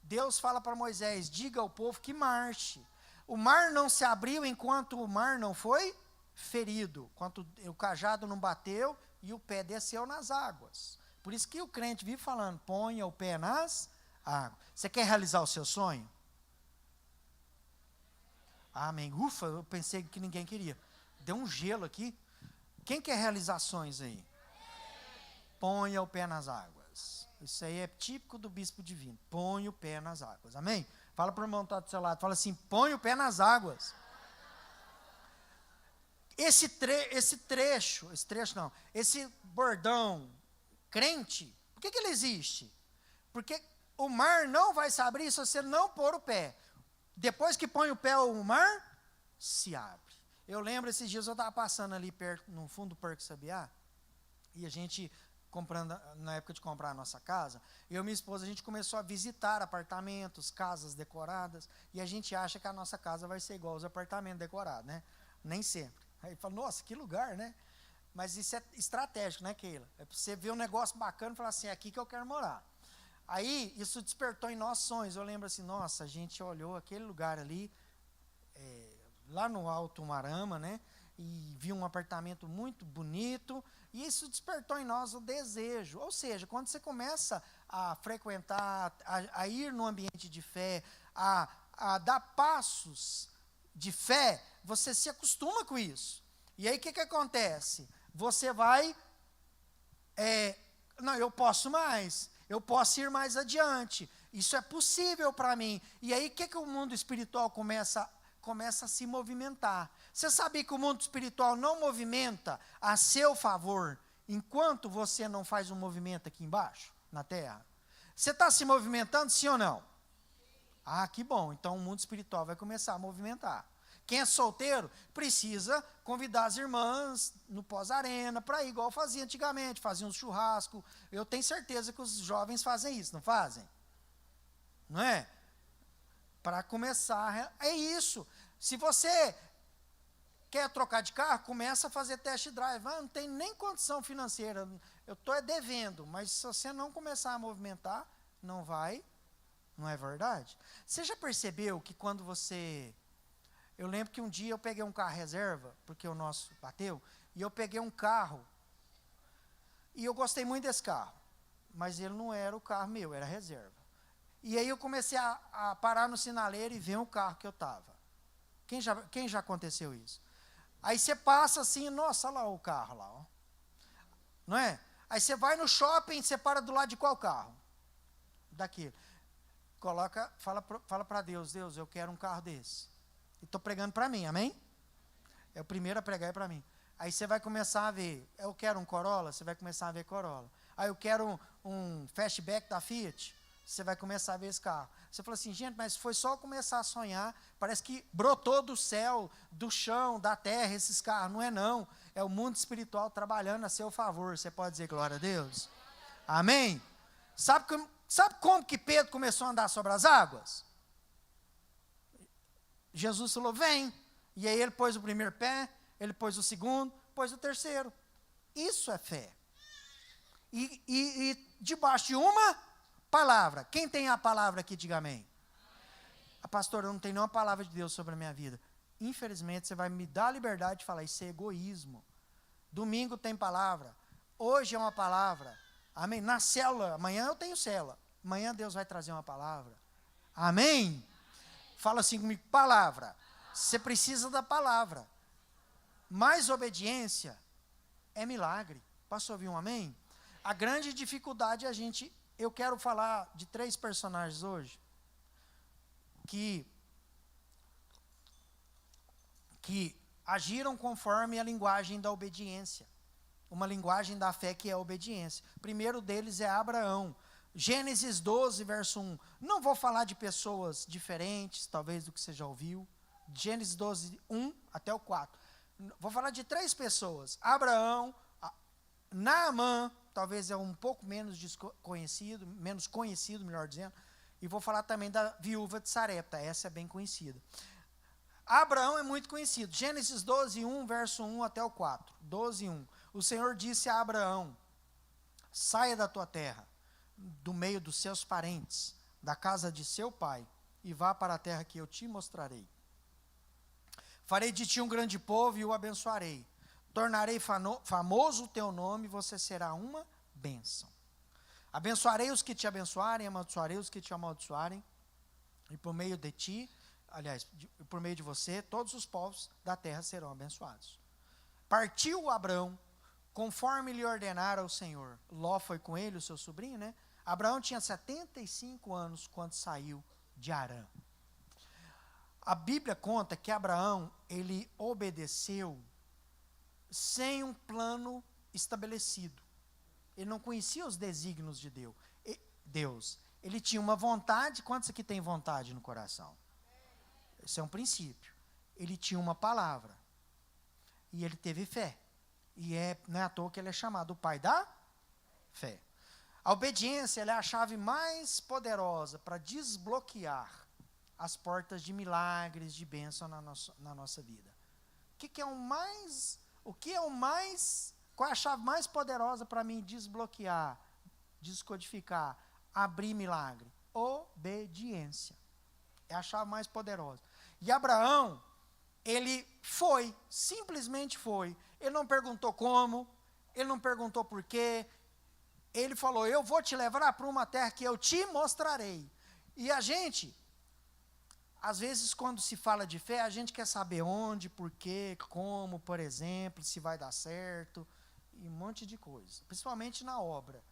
Deus fala para Moisés, diga ao povo que marche. O mar não se abriu enquanto o mar não foi ferido, enquanto o cajado não bateu e o pé desceu nas águas. Por isso que o crente vive falando, ponha o pé nas águas. Você quer realizar o seu sonho? Amém. Ufa, eu pensei que ninguém queria. Deu um gelo aqui. Quem quer realizar sonhos aí? Ponha o pé nas águas. Isso aí é típico do bispo divino. Põe o pé nas águas. Amém? Fala para o irmão que está do seu lado. Fala assim, põe o pé nas águas. Esse bordão crente, por que ele existe? Porque o mar não vai se abrir se você não pôr o pé. Depois que põe o pé, o mar se abre. Eu lembro, esses dias eu estava passando ali perto, no fundo do Parque Sabiá, e a gente, comprando, na época de comprar a nossa casa, eu e minha esposa, a gente começou a visitar apartamentos, casas decoradas, e a gente acha que a nossa casa vai ser igual aos apartamentos decorados, né? Nem sempre. Aí fala, nossa, que lugar, né? Mas isso é estratégico, né, Keila? É para você ver um negócio bacana e falar assim, é aqui que eu quero morar. Aí, isso despertou em nós sonhos. Eu lembro assim, nossa, a gente olhou aquele lugar ali, lá no Alto Marama, né? E viu um apartamento muito bonito, e isso despertou em nós o desejo. Ou seja, quando você começa a frequentar, a ir no ambiente de fé, a dar passos de fé, você se acostuma com isso. E aí o que acontece? você vai, não, eu posso mais, eu posso ir mais adiante, isso é possível para mim. E aí, o que o mundo espiritual começa a se movimentar? Você sabia que o mundo espiritual não movimenta a seu favor, enquanto você não faz um movimento aqui embaixo, na terra? Você está se movimentando, sim ou não? Ah, que bom, então o mundo espiritual vai começar a movimentar. Quem é solteiro precisa convidar as irmãs no pós-arena para ir, igual fazia antigamente, fazia um churrasco. Eu tenho certeza que os jovens fazem isso, não fazem? Não é? Para começar, é isso. Se você quer trocar de carro, começa a fazer test drive. Não tem nem condição financeira, eu estou devendo, mas se você não começar a movimentar, não vai, não é verdade? Você já percebeu que quando você... Eu lembro que um dia eu peguei um carro reserva, porque o nosso bateu, e eu peguei um carro, e eu gostei muito desse carro, mas ele não era o carro meu, era reserva. E aí eu comecei a parar no sinaleiro e ver o carro que eu estava. Quem já aconteceu isso? Aí você passa assim, nossa, olha lá o carro lá, ó. Não é? Aí você vai no shopping, você para do lado de qual carro? Daquele. Fala para Deus, Deus, eu quero um carro desse. E estou pregando para mim, amém? É o primeiro a pregar para mim. Aí você vai começar a ver, eu quero um Corolla, você vai começar a ver Corolla. Aí eu quero um Fastback da Fiat, você vai começar a ver esse carro. Você fala assim, gente, mas foi só começar a sonhar, parece que brotou do céu, do chão, da terra, esses carros. Não é não, é o mundo espiritual trabalhando a seu favor. Você pode dizer glória a Deus? Amém? Sabe como que Pedro começou a andar sobre as águas? Jesus falou, vem. E aí ele pôs o primeiro pé, ele pôs o segundo, pôs o terceiro. Isso é fé. E debaixo de uma palavra. Quem tem a palavra aqui, diga amém. A pastora, eu não tenho nenhuma palavra de Deus sobre a minha vida. Infelizmente, você vai me dar a liberdade de falar, isso é egoísmo. Domingo tem palavra. Hoje é uma palavra. Amém? Na célula, amanhã eu tenho célula. Amanhã Deus vai trazer uma palavra. Amém? Fala assim comigo, palavra. Você precisa da palavra. Mais obediência é milagre. Posso ouvir um amém? A grande dificuldade é a gente... Eu quero falar de 3 personagens hoje que agiram conforme a linguagem da obediência. Uma linguagem da fé que é a obediência. O primeiro deles é Abraão. Gênesis 12, verso 1. Não vou falar de pessoas diferentes, talvez do que você já ouviu. Gênesis 12, 1 até o 4. Vou falar de 3 pessoas. Abraão, Naamã, talvez é um pouco menos conhecido, melhor dizendo. E vou falar também da viúva de Sarepta, essa é bem conhecida. Abraão é muito conhecido. Gênesis 12, 1, verso 1 até o 4. 12, 1. O Senhor disse a Abraão, saia da tua terra, do meio dos seus parentes, da casa de seu pai, e vá para a terra que eu te mostrarei. Farei de ti um grande povo e o abençoarei. Tornarei famoso o teu nome, e você será uma bênção. Abençoarei os que te abençoarem, amaldiçoarei os que te amaldiçoarem, e por meio de ti, por meio de você, todos os povos da terra serão abençoados. Partiu Abraão, conforme lhe ordenara o Senhor. Ló foi com ele, o seu sobrinho, né? Abraão tinha 75 anos quando saiu de Harã. A Bíblia conta que Abraão, ele obedeceu sem um plano estabelecido. Ele não conhecia os desígnios de Deus. Ele tinha uma vontade. Quantos aqui tem vontade no coração? Esse é um princípio. Ele tinha uma palavra. E ele teve fé. E não é à toa que ele é chamado o pai da fé. A obediência ela é a chave mais poderosa para desbloquear as portas de milagres, de bênção na nossa vida. Qual é a chave mais poderosa para mim desbloquear, descodificar, abrir milagre? Obediência. É a chave mais poderosa. E Abraão, ele foi, simplesmente foi. Ele não perguntou como, ele não perguntou por quê. Ele falou, eu vou te levar para uma terra que eu te mostrarei. E a gente, às vezes quando se fala de fé, a gente quer saber onde, por quê, como, por exemplo, se vai dar certo. e um monte de coisa, principalmente na obra.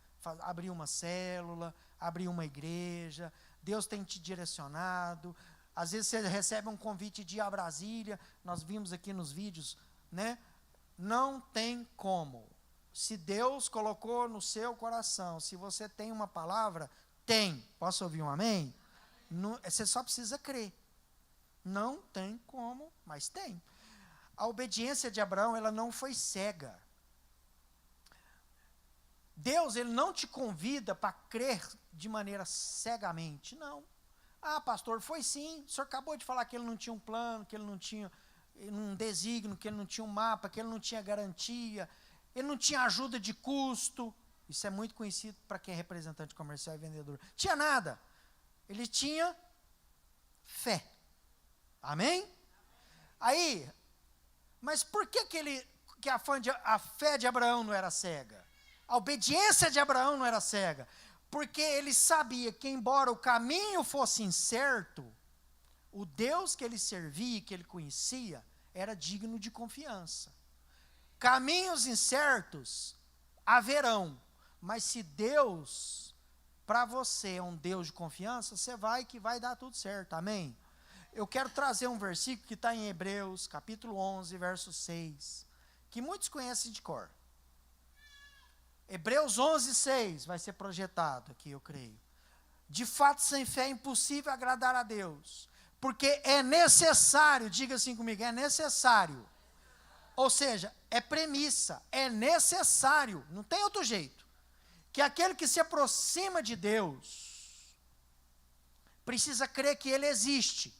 Abrir uma célula, abrir uma igreja, Deus tem te direcionado. Às vezes você recebe um convite de ir a Brasília, nós vimos aqui nos vídeos, né? Não tem como. Se Deus colocou no seu coração, se você tem uma palavra, tem. Posso ouvir um amém? Não, você só precisa crer. Não tem como, mas tem. A obediência de Abraão, ela não foi cega. Deus, ele não te convida para crer de maneira cegamente, não. Ah, pastor, foi sim. O senhor acabou de falar que ele não tinha um plano, que ele não tinha um desígnio, que ele não tinha um mapa, que ele não tinha garantia, ele não tinha ajuda de custo. Isso é muito conhecido para quem é representante comercial e vendedor. Tinha nada. Ele tinha fé. Amém? Aí, mas por que a fé de Abraão não era cega? A obediência de Abraão não era cega. Porque ele sabia que, embora o caminho fosse incerto, o Deus que ele servia, que ele conhecia, era digno de confiança. Caminhos incertos haverão, mas se Deus, para você, é um Deus de confiança, você vai que vai dar tudo certo, amém? Eu quero trazer um versículo que está em Hebreus, capítulo 11, verso 6, que muitos conhecem de cor. Hebreus 11, 6 vai ser projetado aqui, eu creio. De fato, sem fé é impossível agradar a Deus, porque é necessário, diga assim comigo, é necessário. Ou seja, é premissa, é necessário, não tem outro jeito, que aquele que se aproxima de Deus precisa crer que Ele existe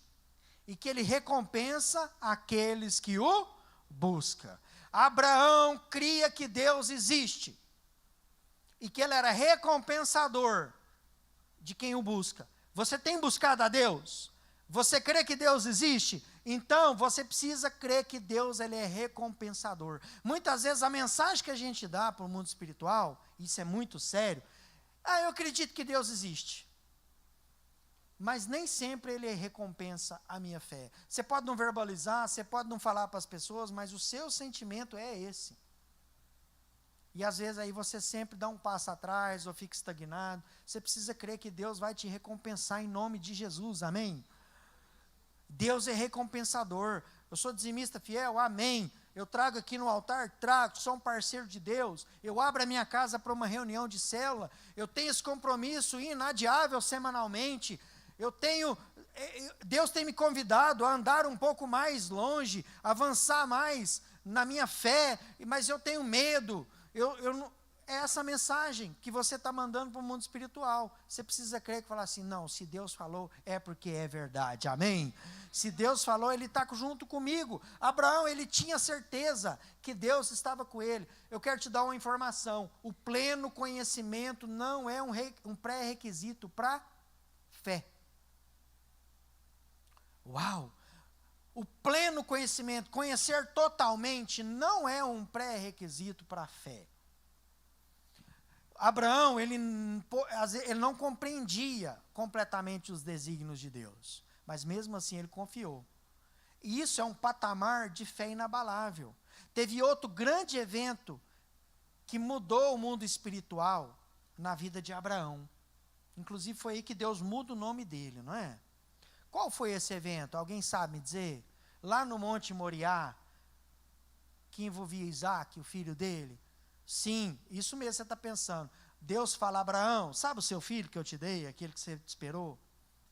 e que Ele recompensa aqueles que o buscam. Abraão cria que Deus existe e que Ele era recompensador de quem o busca. Você tem buscado a Deus? Você crê que Deus existe? Então, você precisa crer que Deus, Ele é recompensador. Muitas vezes, a mensagem que a gente dá para o mundo espiritual, isso é muito sério, eu acredito que Deus existe. Mas nem sempre Ele recompensa a minha fé. Você pode não verbalizar, você pode não falar para as pessoas, mas o seu sentimento é esse. E às vezes aí você sempre dá um passo atrás ou fica estagnado. Você precisa crer que Deus vai te recompensar em nome de Jesus, amém? Deus é recompensador. Eu sou dizimista fiel, amém. Eu trago aqui no altar, sou um parceiro de Deus. Eu abro a minha casa para uma reunião de célula. Eu tenho esse compromisso inadiável semanalmente. Deus tem me convidado a andar um pouco mais longe, avançar mais na minha fé, mas eu tenho medo. É essa mensagem que você está mandando para o mundo espiritual. Você precisa crer que falar assim, não, se Deus falou, é porque é verdade, amém? Se Deus falou, Ele está junto comigo. Abraão, ele tinha certeza que Deus estava com ele. Eu quero te dar uma informação, o pleno conhecimento não é um pré-requisito para fé. Uau! O pleno conhecimento, conhecer totalmente, não é um pré-requisito para a fé. Abraão, ele não compreendia completamente os desígnios de Deus, mas mesmo assim ele confiou. E isso é um patamar de fé inabalável. Teve outro grande evento que mudou o mundo espiritual na vida de Abraão. Inclusive foi aí que Deus muda o nome dele, não é? Qual foi esse evento? Alguém sabe me dizer? Lá no Monte Moriá, que envolvia Isaac, o filho dele. Sim, isso mesmo você está pensando. Deus fala, Abraão, sabe o seu filho que eu te dei, aquele que você esperou?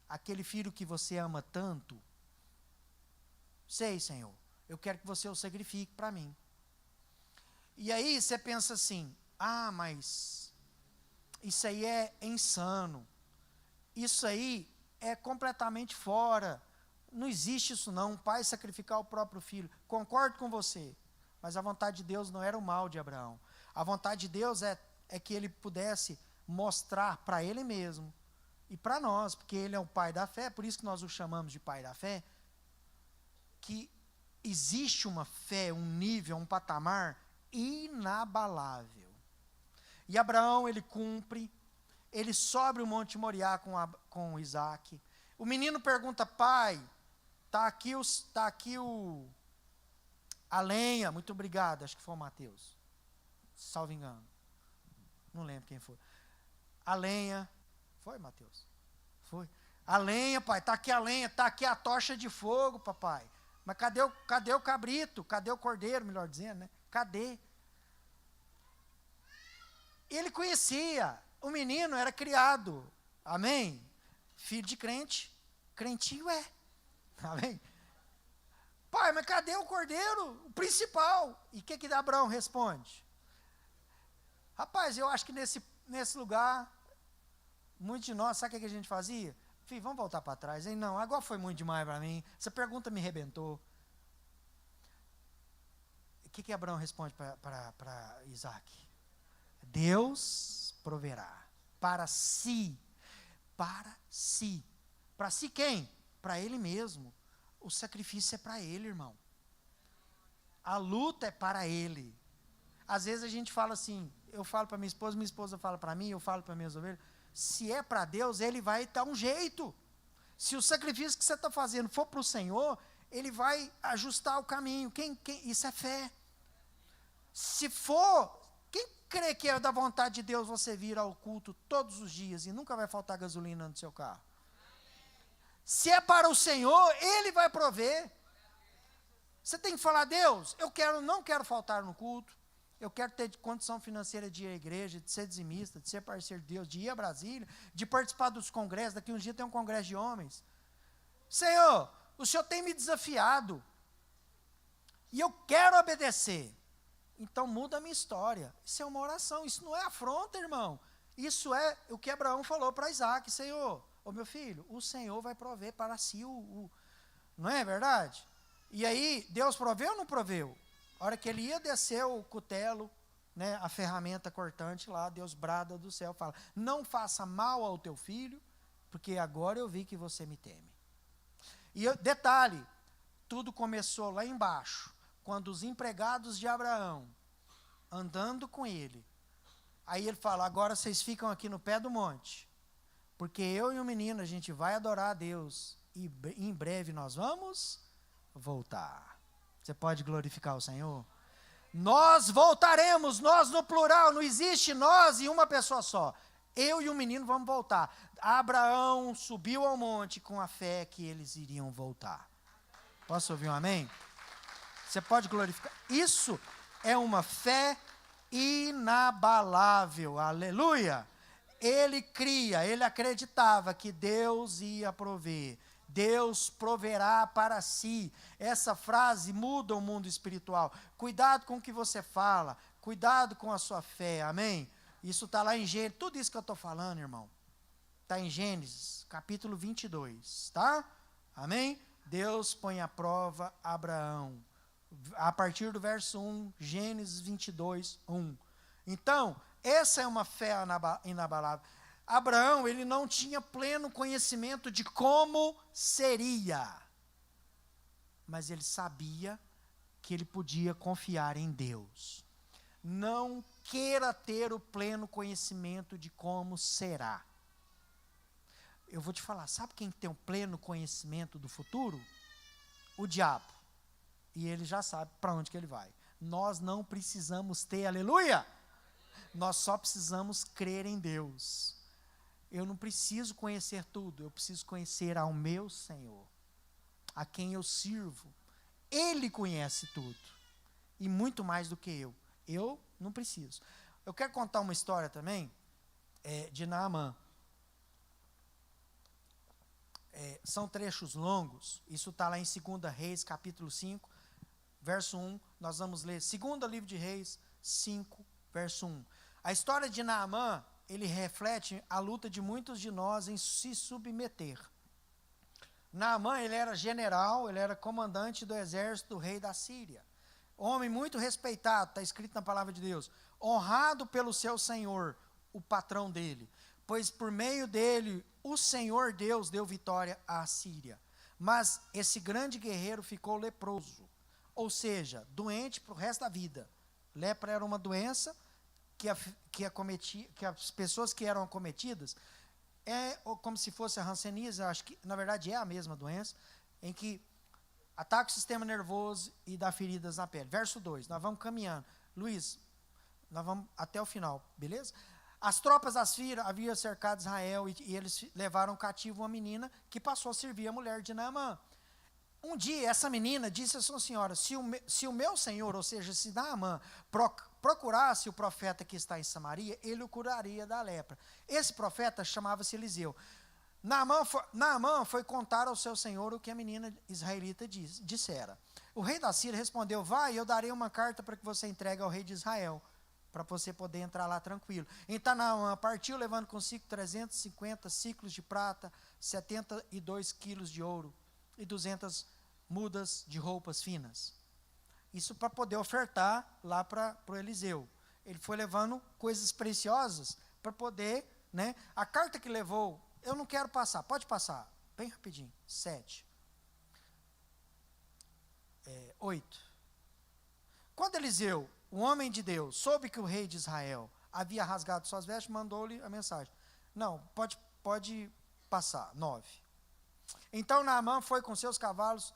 Aquele filho que você ama tanto? Sei, Senhor, eu quero que você o sacrifique para mim. E aí você pensa assim, mas isso aí é insano. Isso aí é completamente fora. Não existe isso não, um pai sacrificar o próprio filho. Concordo com você, mas a vontade de Deus não era o mal de Abraão. A vontade de Deus é que ele pudesse mostrar para ele mesmo e para nós, porque ele é o pai da fé, por isso que nós o chamamos de pai da fé, que existe uma fé, um nível, um patamar inabalável. E Abraão, ele cumpre, ele sobe o Monte Moriá com Isaac. O menino pergunta, pai, está aqui a lenha, muito obrigado, acho que foi o Mateus. salvo engano. Não lembro quem foi. A lenha. Foi, Mateus? Foi. A lenha, pai. Está aqui a lenha, está aqui a tocha de fogo, papai. Mas cadê o cabrito? Cadê o cordeiro, melhor dizendo, né? Cadê? Ele conhecia. O menino era criado. Amém? Filho de crente. Crentinho é. Amém? Pai, mas cadê o cordeiro? O principal. E o que Abraão responde? Rapaz, eu acho que nesse lugar, muitos de nós, sabe o que a gente fazia? Filho, vamos voltar para trás. Hein? Não, agora foi muito demais para mim. Essa pergunta me arrebentou. O que Abraão responde para Isaac? Deus proverá para si. Para si. Para si quem? Para ele mesmo. O sacrifício é para ele, irmão. A luta é para ele. Às vezes a gente fala assim, eu falo para minha esposa fala para mim, eu falo para minhas ovelhas, se é para Deus, ele vai dar um jeito. Se o sacrifício que você está fazendo for para o Senhor, ele vai ajustar o caminho. Isso é fé. Se for, quem crê que é da vontade de Deus você vir ao culto todos os dias e nunca vai faltar gasolina no seu carro? Se é para o Senhor, Ele vai prover. Você tem que falar, Deus, não quero faltar no culto, eu quero ter condição financeira de ir à igreja, de ser dizimista, de ser parceiro de Deus, de ir a Brasília, de participar dos congressos, daqui uns dias tem um congresso de homens. Senhor, o Senhor tem me desafiado, e eu quero obedecer. Então muda a minha história. Isso é uma oração, isso não é afronta, irmão. Isso é o que Abraão falou para Isaac, Senhor, ô meu filho, o Senhor vai prover para si não é verdade? E aí, Deus proveu ou não proveu? A hora que ele ia descer o cutelo, né, a ferramenta cortante lá, Deus brada do céu, fala, não faça mal ao teu filho, porque agora eu vi que você me teme. E detalhe, tudo começou lá embaixo, quando os empregados de Abraão, andando com ele, aí ele fala, agora vocês ficam aqui no pé do monte, porque eu e o menino, a gente vai adorar a Deus, e em breve nós vamos voltar. Você pode glorificar o Senhor? Nós voltaremos, nós no plural, não existe nós e uma pessoa só. Eu e o menino vamos voltar. Abraão subiu ao monte com a fé que eles iriam voltar. Posso ouvir um amém? Você pode glorificar. Isso é uma fé inabalável. Aleluia! Ele cria, ele acreditava que Deus ia prover. Deus proverá para si. Essa frase muda o mundo espiritual. Cuidado com o que você fala. Cuidado com a sua fé. Amém? Isso está lá em Gênesis. Tudo isso que eu estou falando, irmão, está em Gênesis, capítulo 22. Tá? Amém? Deus põe à prova Abraão. A partir do verso 1, Gênesis 22, 1. Então, essa é uma fé inabalável. Abraão, ele não tinha pleno conhecimento de como seria, mas ele sabia que ele podia confiar em Deus. Não queira ter o pleno conhecimento de como será. Eu vou te falar, sabe quem tem o pleno conhecimento do futuro? O diabo. E ele já sabe para onde que ele vai. Nós não precisamos ter, aleluia! Nós só precisamos crer em Deus. Eu não preciso conhecer tudo, eu preciso conhecer ao meu Senhor, a quem eu sirvo. Ele conhece tudo, e muito mais do que eu. Eu não preciso. Eu quero contar uma história também, de Naamã. São trechos longos, isso está lá em 2 Reis, capítulo 5, verso 1. Nós vamos ler 2º livro de Reis, 5, verso 1. A história de Naamã, ele reflete a luta de muitos de nós em se submeter. Naamã, ele era general, ele era comandante do exército do rei da Síria. Homem muito respeitado, está escrito na palavra de Deus. Honrado pelo seu senhor, o patrão dele. Pois por meio dele, o Senhor Deus deu vitória à Síria. Mas esse grande guerreiro ficou leproso. Ou seja, doente para o resto da vida. Lepra era uma doença que as pessoas que eram acometidas, como se fosse a hanseníase, acho que na verdade é a mesma doença, em que ataca o sistema nervoso e dá feridas na pele. Verso 2, nós vamos caminhando. Luiz, Nós vamos até o final, beleza? As tropas assírias haviam cercado Israel e eles levaram cativo uma menina que passou a servir a mulher de Naamã. Um dia, essa menina disse à sua senhora, se o meu senhor, ou seja, se Naamã procurasse o profeta que está em Samaria, ele o curaria da lepra. Esse profeta chamava-se Eliseu. Naamã foi contar ao seu senhor o que a menina israelita dissera. O rei da Síria respondeu, vai, eu darei uma carta para que você entregue ao rei de Israel, para você poder entrar lá tranquilo. Então Naamã partiu, levando consigo 350 ciclos de prata, 72 quilos de ouro e 200 mudas de roupas finas. Isso para poder ofertar lá para o Eliseu. Ele foi levando coisas preciosas para poder, né? A carta que levou, eu não quero passar, pode passar, bem rapidinho, 7. 8. Quando Eliseu, o homem de Deus, soube que o rei de Israel havia rasgado suas vestes, mandou-lhe a mensagem. Não, pode passar, 9. Então Naamã foi com seus cavalos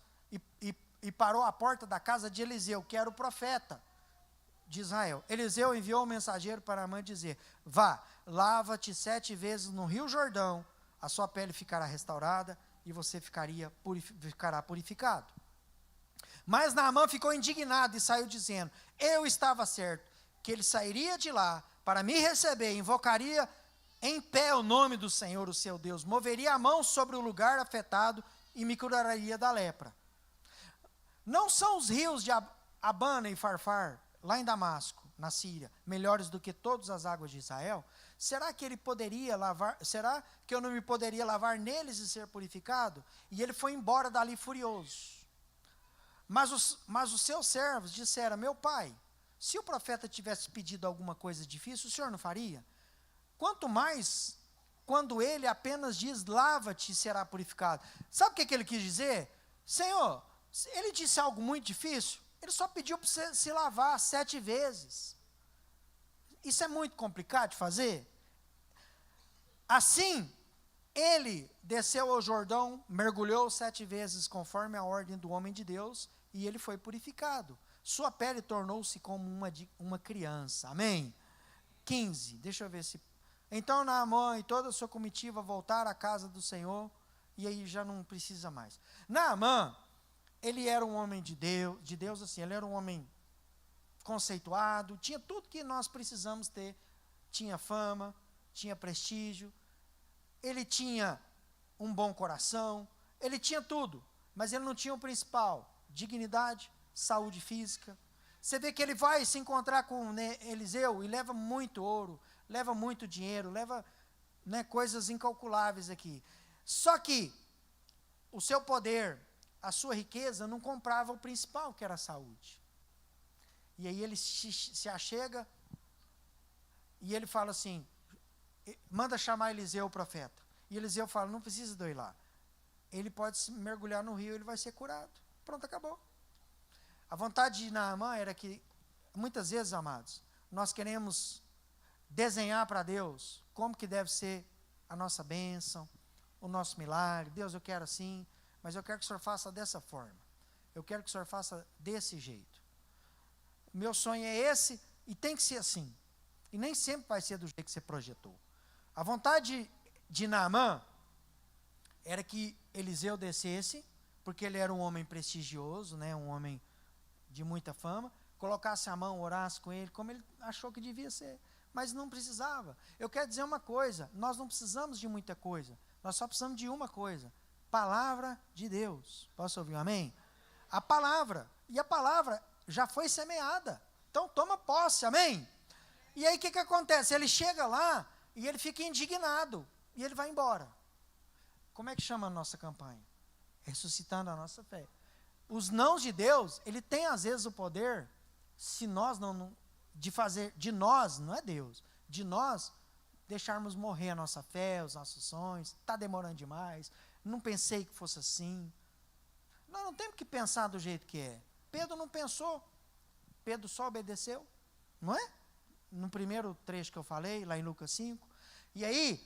e parou à porta da casa de Eliseu, que era o profeta de Israel. Eliseu enviou um mensageiro para Naamã dizer, vá, lava-te 7 vezes no rio Jordão, a sua pele ficará restaurada e você ficará purificado. Mas Naamã ficou indignado e saiu dizendo, eu estava certo que ele sairia de lá para me receber, invocaria em pé o nome do Senhor, o seu Deus, moveria a mão sobre o lugar afetado e me curaria da lepra. Não são os rios de Abana e Farfar, lá em Damasco, na Síria, melhores do que todas as águas de Israel? Será que eu não me poderia lavar neles e ser purificado? E ele foi embora dali furioso. Mas os seus servos disseram, meu pai, se o profeta tivesse pedido alguma coisa difícil, o senhor não faria? Quanto mais, quando ele apenas diz, lava-te e será purificado. Sabe o que ele quis dizer? Senhor, ele disse algo muito difícil, ele só pediu para você se lavar 7 vezes. Isso é muito complicado de fazer? Assim, ele desceu ao Jordão, mergulhou 7 vezes, conforme a ordem do homem de Deus, e ele foi purificado. Sua pele tornou-se como uma criança. Amém? 15, deixa eu ver se... Então Naamã e toda a sua comitiva voltaram à casa do Senhor, e aí já não precisa mais. Naamã, ele era um homem de Deus assim, ele era um homem conceituado, tinha tudo que nós precisamos ter. Tinha fama, tinha prestígio, ele tinha um bom coração, ele tinha tudo, mas ele não tinha o principal, dignidade, saúde física. Você vê que ele vai se encontrar com Eliseu e leva muito ouro, leva muito dinheiro, leva, né, coisas incalculáveis aqui. Só que o seu poder, a sua riqueza não comprava o principal, que era a saúde. E aí ele se achega e ele fala assim, manda chamar Eliseu, o profeta. E Eliseu fala, não precisa de eu ir lá. Ele pode se mergulhar no rio, ele vai ser curado. Pronto, acabou. A vontade de Naamã era que, muitas vezes, amados, nós queremos desenhar para Deus como que deve ser a nossa bênção, o nosso milagre. Deus, eu quero assim, mas eu quero que o Senhor faça dessa forma. Eu quero que o Senhor faça desse jeito. O meu sonho é esse e tem que ser assim. E nem sempre vai ser do jeito que você projetou. A vontade de Naamã era que Eliseu descesse, porque ele era um homem prestigioso, né, um homem de muita fama, colocasse a mão, orasse com ele, como ele achou que devia ser. Mas não precisava. Eu quero dizer uma coisa, nós não precisamos de muita coisa, nós só precisamos de uma coisa, palavra de Deus. Posso ouvir um amém? A palavra, e a palavra já foi semeada, então toma posse, amém? E aí o que acontece? Ele chega lá e ele fica indignado, e ele vai embora. Como é que chama a nossa campanha? Ressuscitando a nossa fé. Os nãos de Deus, ele tem às vezes o poder, se nós de fazer, de nós, não é Deus, de nós deixarmos morrer a nossa fé, os nossos sonhos, está demorando demais, não pensei que fosse assim. Nós não temos que pensar do jeito que é. Pedro não pensou, Pedro só obedeceu, não é? No primeiro trecho que eu falei, lá em Lucas 5, e aí,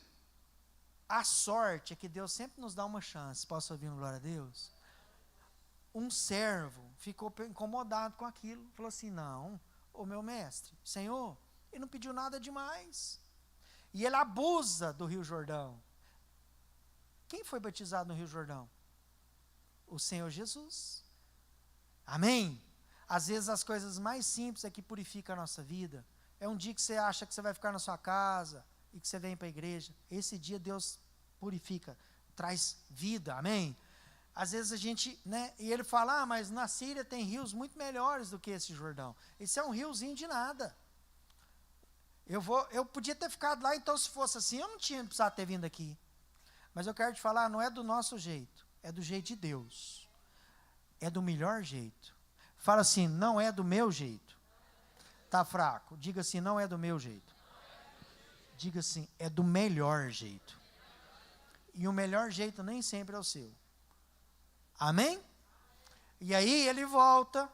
a sorte é que Deus sempre nos dá uma chance. Posso ouvir um glória a Deus? Um servo ficou incomodado com aquilo, falou assim, não, ô meu mestre, Senhor, Ele não pediu nada demais. E ele abusa do Rio Jordão. Quem foi batizado no Rio Jordão? O Senhor Jesus. Amém? Às vezes as coisas mais simples é que purificam a nossa vida. É um dia que você acha que você vai ficar na sua casa e que você vem para a igreja. Esse dia Deus purifica, traz vida, amém? Às vezes a gente, né, e ele fala, mas na Síria tem rios muito melhores do que esse Jordão. Esse é um riozinho de nada. Eu podia ter ficado lá, então se fosse assim, eu não tinha precisado ter vindo aqui. Mas eu quero te falar, não é do nosso jeito, é do jeito de Deus. É do melhor jeito. Fala assim, não é do meu jeito. Tá fraco. Diga assim, não é do meu jeito. Diga assim, é do melhor jeito. E o melhor jeito nem sempre é o seu. Amém? E aí ele volta,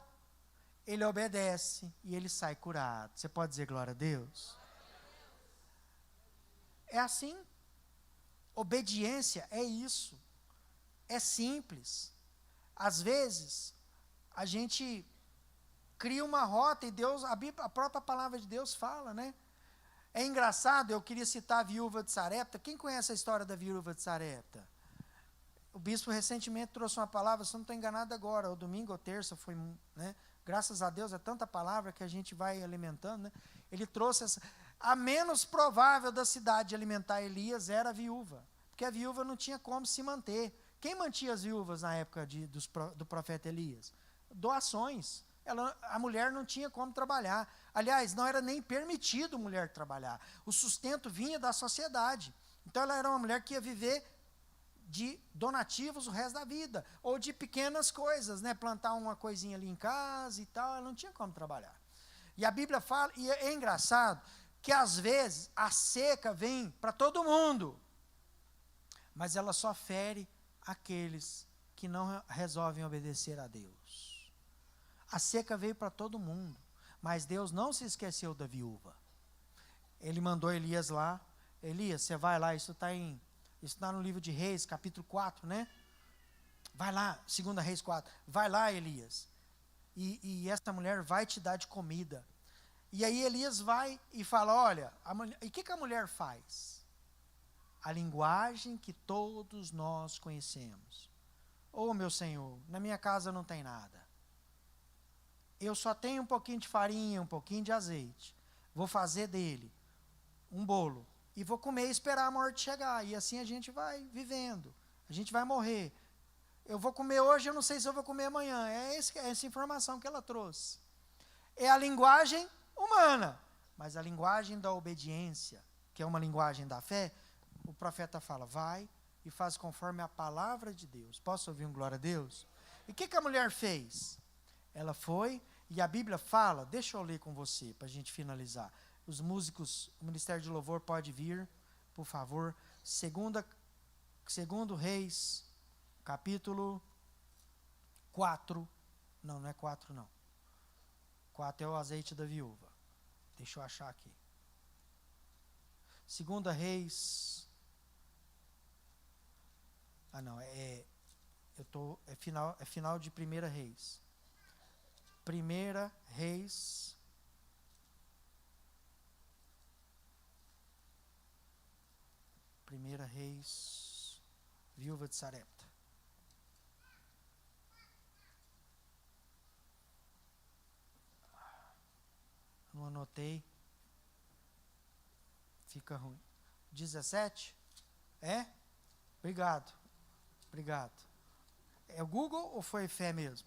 ele obedece e ele sai curado. Você pode dizer glória a Deus? É assim. Obediência é isso. É simples. Às vezes, a gente cria uma rota e Deus, a própria palavra de Deus fala, né? É engraçado, eu queria citar a viúva de Sarepta. Quem conhece a história da viúva de Sarepta? O bispo recentemente trouxe uma palavra, se eu não estou enganado agora, ou domingo ou terça, foi, né? Graças a Deus, é tanta palavra que a gente vai alimentando, né? Ele trouxe essa. A menos provável da cidade de alimentar Elias era a viúva, porque a viúva não tinha como se manter. Quem mantinha as viúvas na época do profeta Elias? Doações. A mulher não tinha como trabalhar. Aliás, não era nem permitido mulher trabalhar. O sustento vinha da sociedade. Então, ela era uma mulher que ia viver de donativos o resto da vida. Ou de pequenas coisas, né? Plantar uma coisinha ali em casa e tal. Ela não tinha como trabalhar. E a Bíblia fala, e é engraçado, que às vezes a seca vem para todo mundo. Mas ela só fere aqueles que não resolvem obedecer a Deus. A seca veio para todo mundo, mas Deus não se esqueceu da viúva. Ele mandou Elias lá. Elias, você vai lá, isso está no livro de Reis, capítulo 4, né? Vai lá, 2 Reis 4. Vai lá, Elias. E esta mulher vai te dar de comida. E aí Elias vai e fala, olha, e o que a mulher faz? A linguagem que todos nós conhecemos. Oh, meu Senhor, na minha casa não tem nada. Eu só tenho um pouquinho de farinha, um pouquinho de azeite. Vou fazer dele um bolo. E vou comer e esperar a morte chegar. E assim a gente vai vivendo. A gente vai morrer. Eu vou comer hoje, eu não sei se eu vou comer amanhã. É essa informação que ela trouxe. É a linguagem humana. Mas a linguagem da obediência, que é uma linguagem da fé, o profeta fala, vai e faz conforme a palavra de Deus. Posso ouvir um glória a Deus? E o que a mulher fez? Ela foi, e a Bíblia fala, deixa eu ler com você, para a gente finalizar. Os músicos, o Ministério de Louvor pode vir, por favor. Segundo Reis, capítulo 4. Não é 4 não. 4 é o azeite da viúva. Deixa eu achar aqui. 2 Reis. Não, é final de 1 Reis. 1 Reis. Primeira Reis, viúva de Sarepta. Não anotei. Fica ruim. 17? É? Obrigado. É o Google ou foi fé mesmo?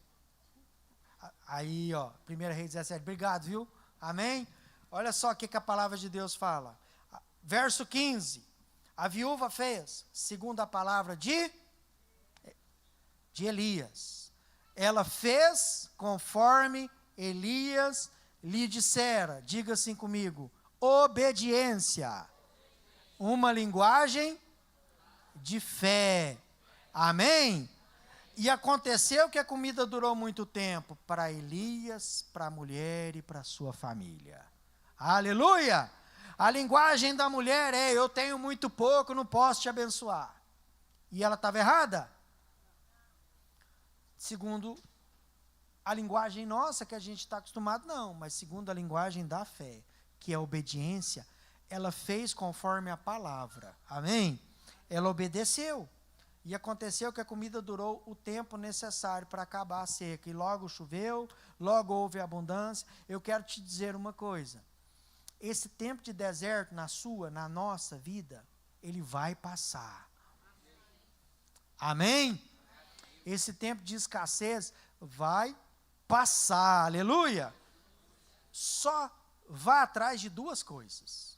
Aí, ó, 1 Reis 17. Obrigado, viu? Amém? Olha só o que a palavra de Deus fala. Verso 15. A viúva fez, segundo a palavra de Elias. Ela fez conforme Elias lhe dissera. Diga assim comigo. Obediência. Uma linguagem de fé. Amém? E aconteceu que a comida durou muito tempo para Elias, para a mulher e para a sua família. Aleluia! A linguagem da mulher é, eu tenho muito pouco, não posso te abençoar. E ela estava errada? Segundo a linguagem nossa, que a gente está acostumado, não. Mas segundo a linguagem da fé, que é a obediência, ela fez conforme a palavra. Amém? Ela obedeceu. E aconteceu que a comida durou o tempo necessário para acabar a seca. E logo choveu, logo houve abundância. Eu quero te dizer uma coisa. Esse tempo de deserto na nossa vida, ele vai passar. Amém? Esse tempo de escassez vai passar. Aleluia! Só vá atrás de duas coisas.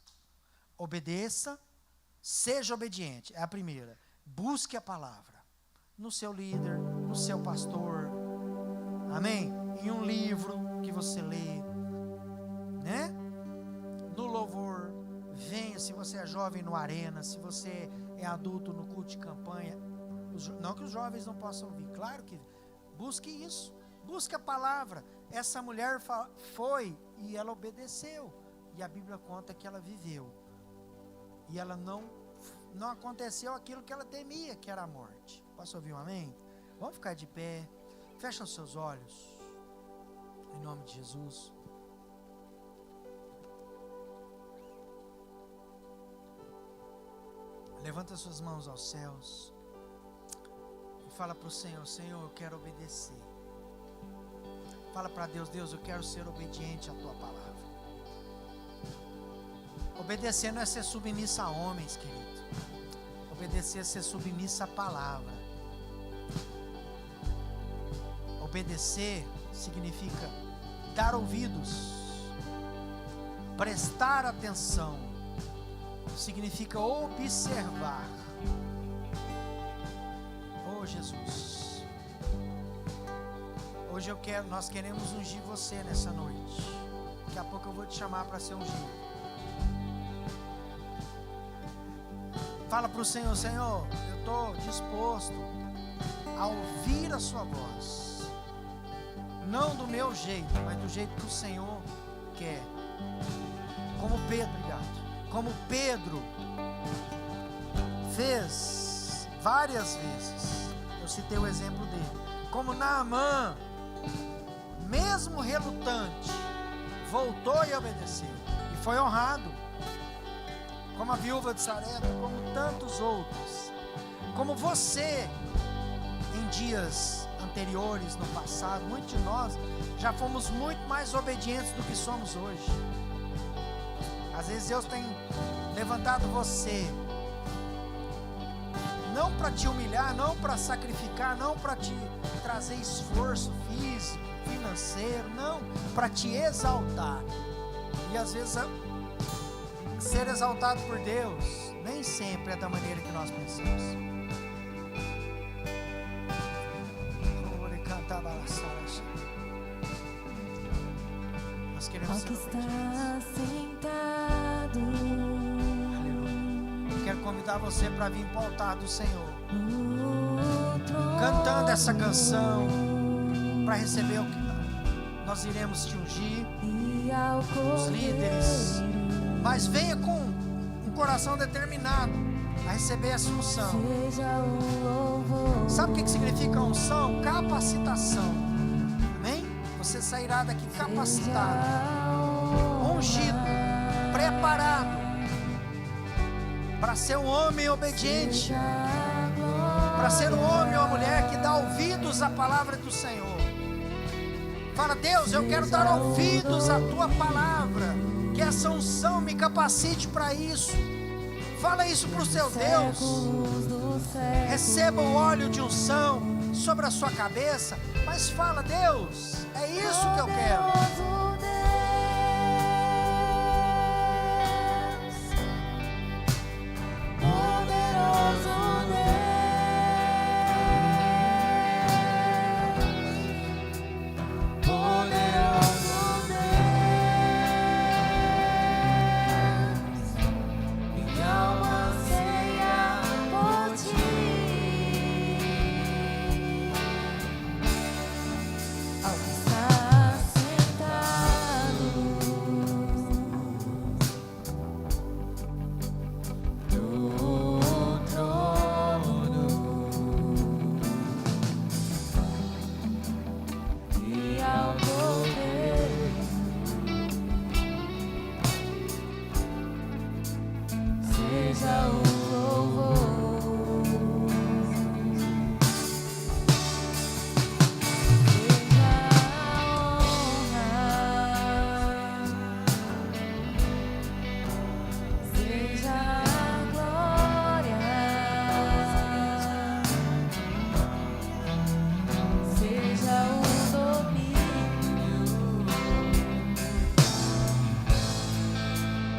Obedeça, seja obediente. É a primeira. Busque a palavra no seu líder, no seu pastor, amém? Em um livro que você lê, né? No louvor, venha, se você é jovem no arena, se você é adulto no culto de campanha, não que os jovens não possam ouvir, claro que busque isso, busque a palavra. Essa mulher foi e ela obedeceu, e a Bíblia conta que ela viveu, e ela não aconteceu aquilo que ela temia, que era a morte. Posso ouvir um amém? Vamos ficar de pé. Fecha os seus olhos. Em nome de Jesus. Levanta suas mãos aos céus. E fala para o Senhor: Senhor, eu quero obedecer. Fala para Deus: Deus, eu quero ser obediente à tua palavra. Obedecer não é ser submissa a homens, querido. Obedecer é ser submissa à palavra. Obedecer significa dar ouvidos, prestar atenção, significa observar. Oh Jesus, hoje nós queremos ungir você nessa noite. Daqui a pouco eu vou te chamar para ser ungido. Fala para o Senhor: Senhor, eu estou disposto a ouvir a sua voz, não do meu jeito, mas do jeito que o Senhor quer. Como Pedro, como Pedro fez várias vezes, eu citei o exemplo dele. Como Naamã, mesmo relutante, voltou e obedeceu, e foi honrado. Como a viúva de Sarepta, como tantos outros. Como você, em dias anteriores, no passado, muitos de nós já fomos muito mais obedientes do que somos hoje. Às vezes Deus tem levantado você, não para te humilhar, não para sacrificar, não para te trazer esforço físico, financeiro, não, para te exaltar. E às vezes ser exaltado por Deus nem sempre é da maneira que nós pensamos. Nós queremos ser obedientes. Aleluia. Eu quero convidar você para vir para o altar do Senhor, cantando essa canção, para receber o que nós iremos te ungir, os líderes. Mas venha com um coração determinado a receber essa unção. Sabe o que significa unção? Capacitação. Amém? Você sairá daqui capacitado, ungido, preparado para ser um homem obediente, para ser um homem ou uma mulher que dá ouvidos à palavra do Senhor. Fala: Deus, eu quero dar ouvidos à tua palavra. Que essa unção me capacite para isso. Fala isso para o seu Deus. Receba o óleo de unção sobre a sua cabeça. Mas fala: Deus, é isso que eu quero. Ao que está sentado seja o louvor, seja a honra, seja a glória, seja o domínio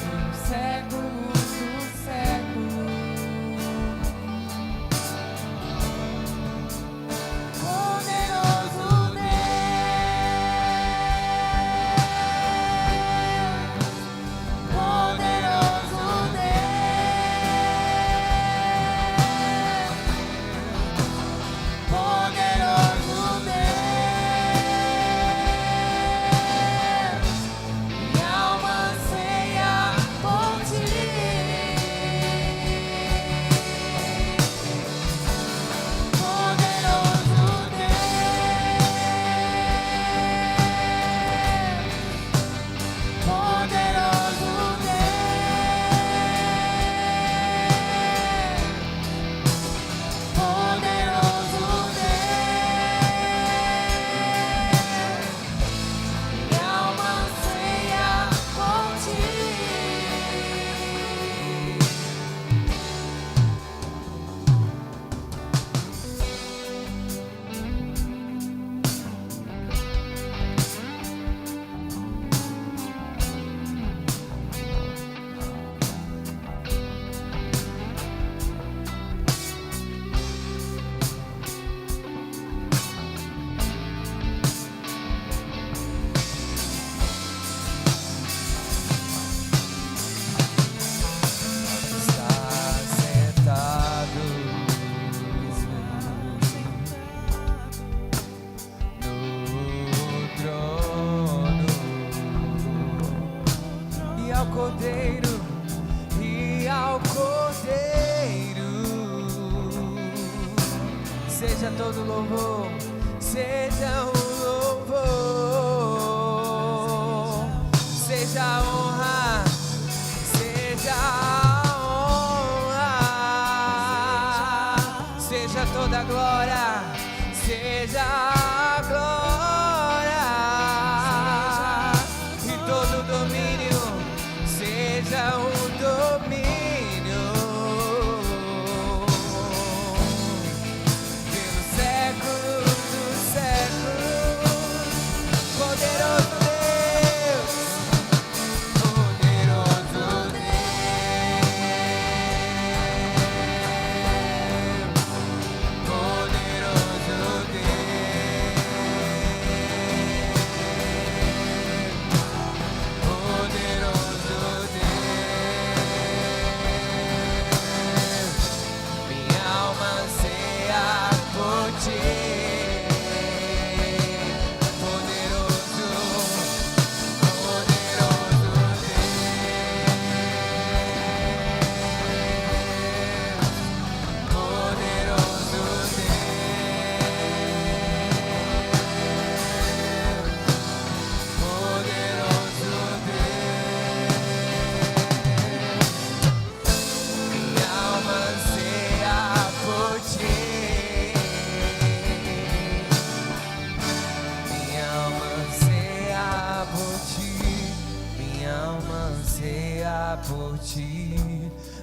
do século dos séculos. Poderoso Deus, poderoso Deus, poderoso Deus, minha alma anseia por ti. Poderoso Deus, poderoso Deus, poderoso Deus, minha alma anseia por ti. Está sentado no trono, e ao Cordeiro, seja todo louvor, seja o louvor, seja a honra, seja a honra, seja toda a glória, seja a glória, e todo o domínio, seja o domínio pelo século dos séculos. Poderoso Deus, poderoso Deus, poderoso Deus, poderoso Deus, minha alma anseia por ti. Poderoso, poderoso Deus, poderoso Deus, poderoso Deus, minha alma anseia por ti. Minha alma anseia por ti, minha alma anseia por ti,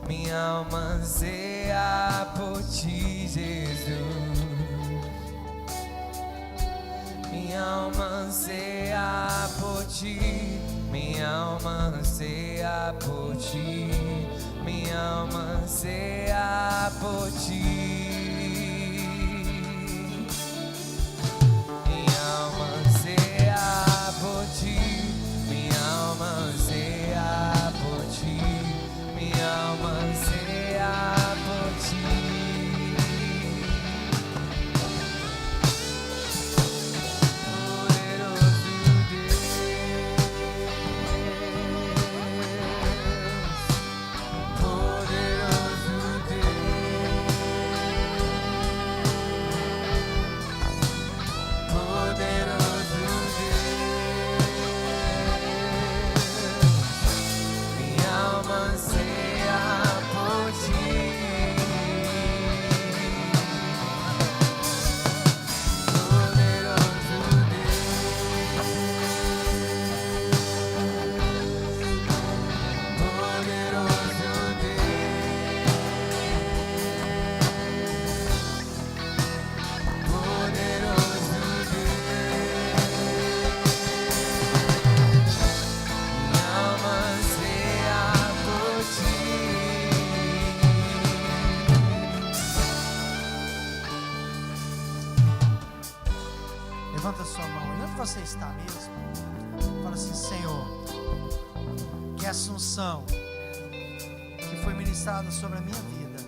minha alma anseia por ti, Jesus. Minha alma anseia por ti, minha alma anseia por ti, minha alma anseia por ti. Minha alma anseia por ti, minha alma anseia por ti, minha alma anseia por ti. Poderoso Deus, poderoso Deus, você está mesmo, fala assim: Senhor, que essa unção que foi ministrada sobre a minha vida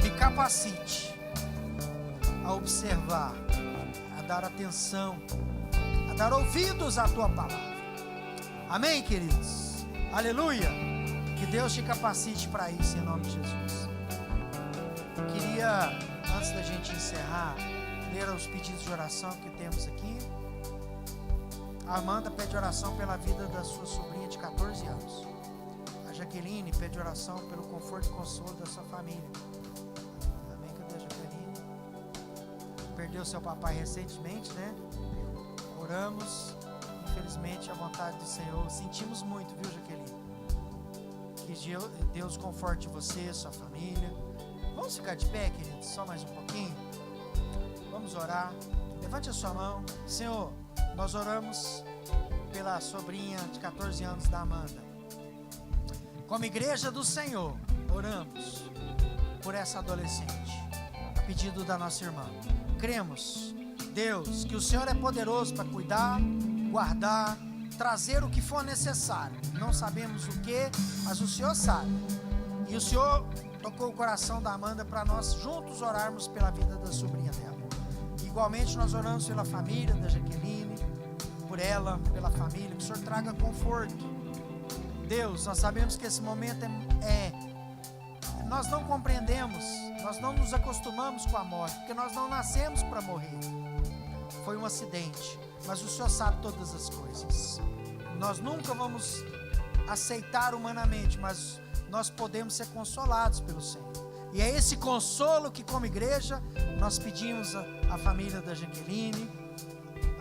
me capacite a observar, a dar atenção, a dar ouvidos à tua palavra. Amém, queridos? Aleluia! Que Deus te capacite para isso, em nome de Jesus. Eu queria, antes da gente encerrar, ler os pedidos de oração que temos aqui. A Amanda pede oração pela vida da sua sobrinha de 14 anos. A Jaqueline pede oração pelo conforto e consolo da sua família. Amém? Cadê a Jaqueline? Perdeu seu papai recentemente, né? Oramos. Infelizmente, a vontade do Senhor. Sentimos muito, viu, Jaqueline? Que Deus conforte você, sua família. Vamos ficar de pé, queridos? Só mais um pouquinho. Vamos orar. Levante a sua mão. Senhor, nós oramos pela sobrinha de 14 anos da Amanda. Como igreja do Senhor, oramos por essa adolescente, a pedido da nossa irmã. Cremos, Deus, que o Senhor é poderoso para cuidar, guardar, trazer o que for necessário. Não sabemos o que, mas o Senhor sabe. E o Senhor tocou o coração da Amanda para nós juntos orarmos pela vida da sobrinha dela. Igualmente nós oramos pela família da Jaqueline, por ela, pela família, que o Senhor traga conforto. Deus, nós sabemos que esse momento nós não compreendemos, nós não nos acostumamos com a morte, porque nós não nascemos para morrer. Foi um acidente, mas o Senhor sabe todas as coisas. Nós nunca vamos aceitar humanamente, mas nós podemos ser consolados pelo Senhor. E é esse consolo que, como igreja, nós pedimos à família da Jaqueline,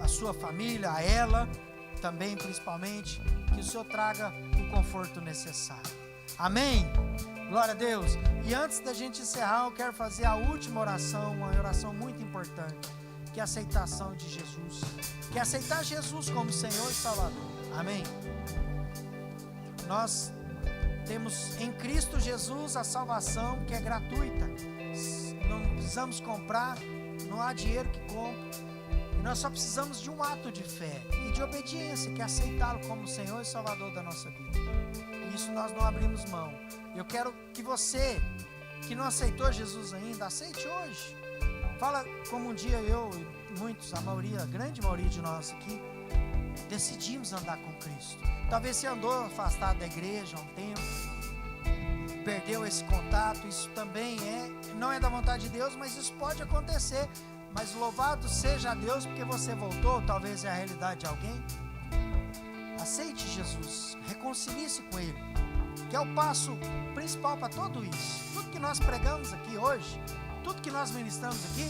a sua família, a ela, também principalmente, que o Senhor traga o conforto necessário. Amém? Glória a Deus. E antes da gente encerrar, eu quero fazer a última oração, uma oração muito importante, que é a aceitação de Jesus. Que é aceitar Jesus como Senhor e Salvador. Amém? Nós temos em Cristo Jesus a salvação que é gratuita. Não precisamos comprar, não há dinheiro que compre. E nós só precisamos de um ato de fé e de obediência, que é aceitá-lo como Senhor e Salvador da nossa vida. E isso nós não abrimos mão. Eu quero que você, que não aceitou Jesus ainda, aceite hoje. Fala como um dia eu e muitos, a grande maioria de nós aqui, decidimos andar com Cristo. Talvez você andou afastado da igreja há um tempo, perdeu esse contato. Isso também não é da vontade de Deus, mas isso pode acontecer. Mas louvado seja Deus porque você voltou. Talvez é a realidade de alguém. Aceite Jesus, reconcilie-se com Ele, que é o passo principal para tudo isso. Tudo que nós pregamos aqui hoje, tudo que nós ministramos aqui,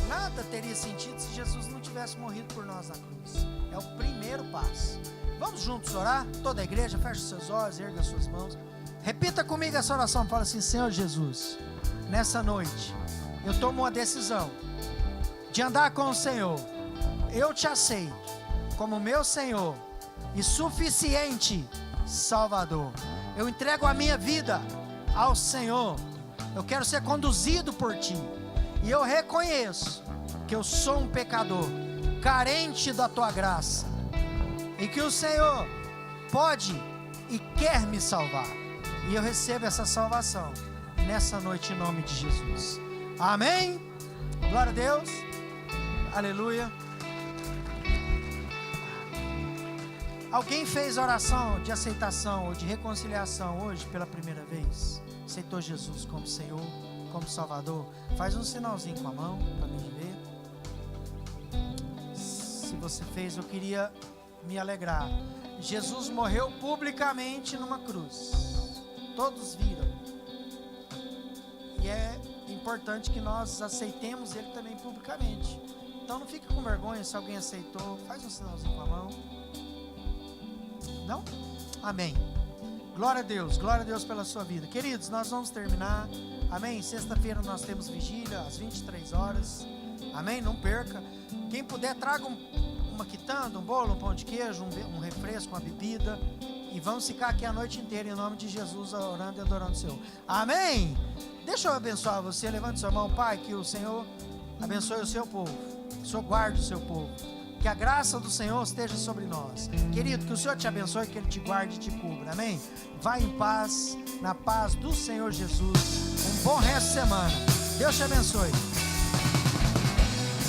nada teria sentido se Jesus não tivesse morrido por nós na cruz. É o primeiro passo. Vamos juntos orar? Toda a igreja, feche os seus olhos, erga as suas mãos. Repita comigo essa oração. Fala assim: Senhor Jesus, nessa noite eu tomo uma decisão de andar com o Senhor. Eu te aceito como meu Senhor e suficiente Salvador. Eu entrego a minha vida ao Senhor. Eu quero ser conduzido por Ti. E eu reconheço que eu sou um pecador, carente da Tua graça, e que o Senhor pode e quer me salvar. E eu recebo essa salvação nessa noite em nome de Jesus. Amém? Glória a Deus. Aleluia. Alguém fez oração de aceitação ou de reconciliação hoje pela primeira vez? Aceitou Jesus como Senhor, como Salvador? Faz um sinalzinho com a mão para mim ver. Se você fez, eu queria me alegrar. Jesus morreu publicamente numa cruz. Todos viram. E é importante que nós aceitemos Ele também publicamente. Então não fique com vergonha se alguém aceitou. Faz um sinalzinho com a mão. Não? Amém. Glória a Deus pela sua vida. Queridos, nós vamos terminar. Amém? Sexta-feira nós temos vigília às 23 horas. Amém? Não perca. Quem puder, traga uma quitanda, um bolo, um pão de queijo, um refresco, uma bebida. E vamos ficar aqui a noite inteira em nome de Jesus, orando e adorando o Senhor. Amém? Deixa eu abençoar você. Levante sua mão, Pai, que o Senhor abençoe o seu povo. Que o Senhor guarde o seu povo. Que a graça do Senhor esteja sobre nós. Querido, que o Senhor te abençoe, que Ele te guarde e te cubra. Amém? Vai em paz, na paz do Senhor Jesus. Um bom resto de semana. Deus te abençoe.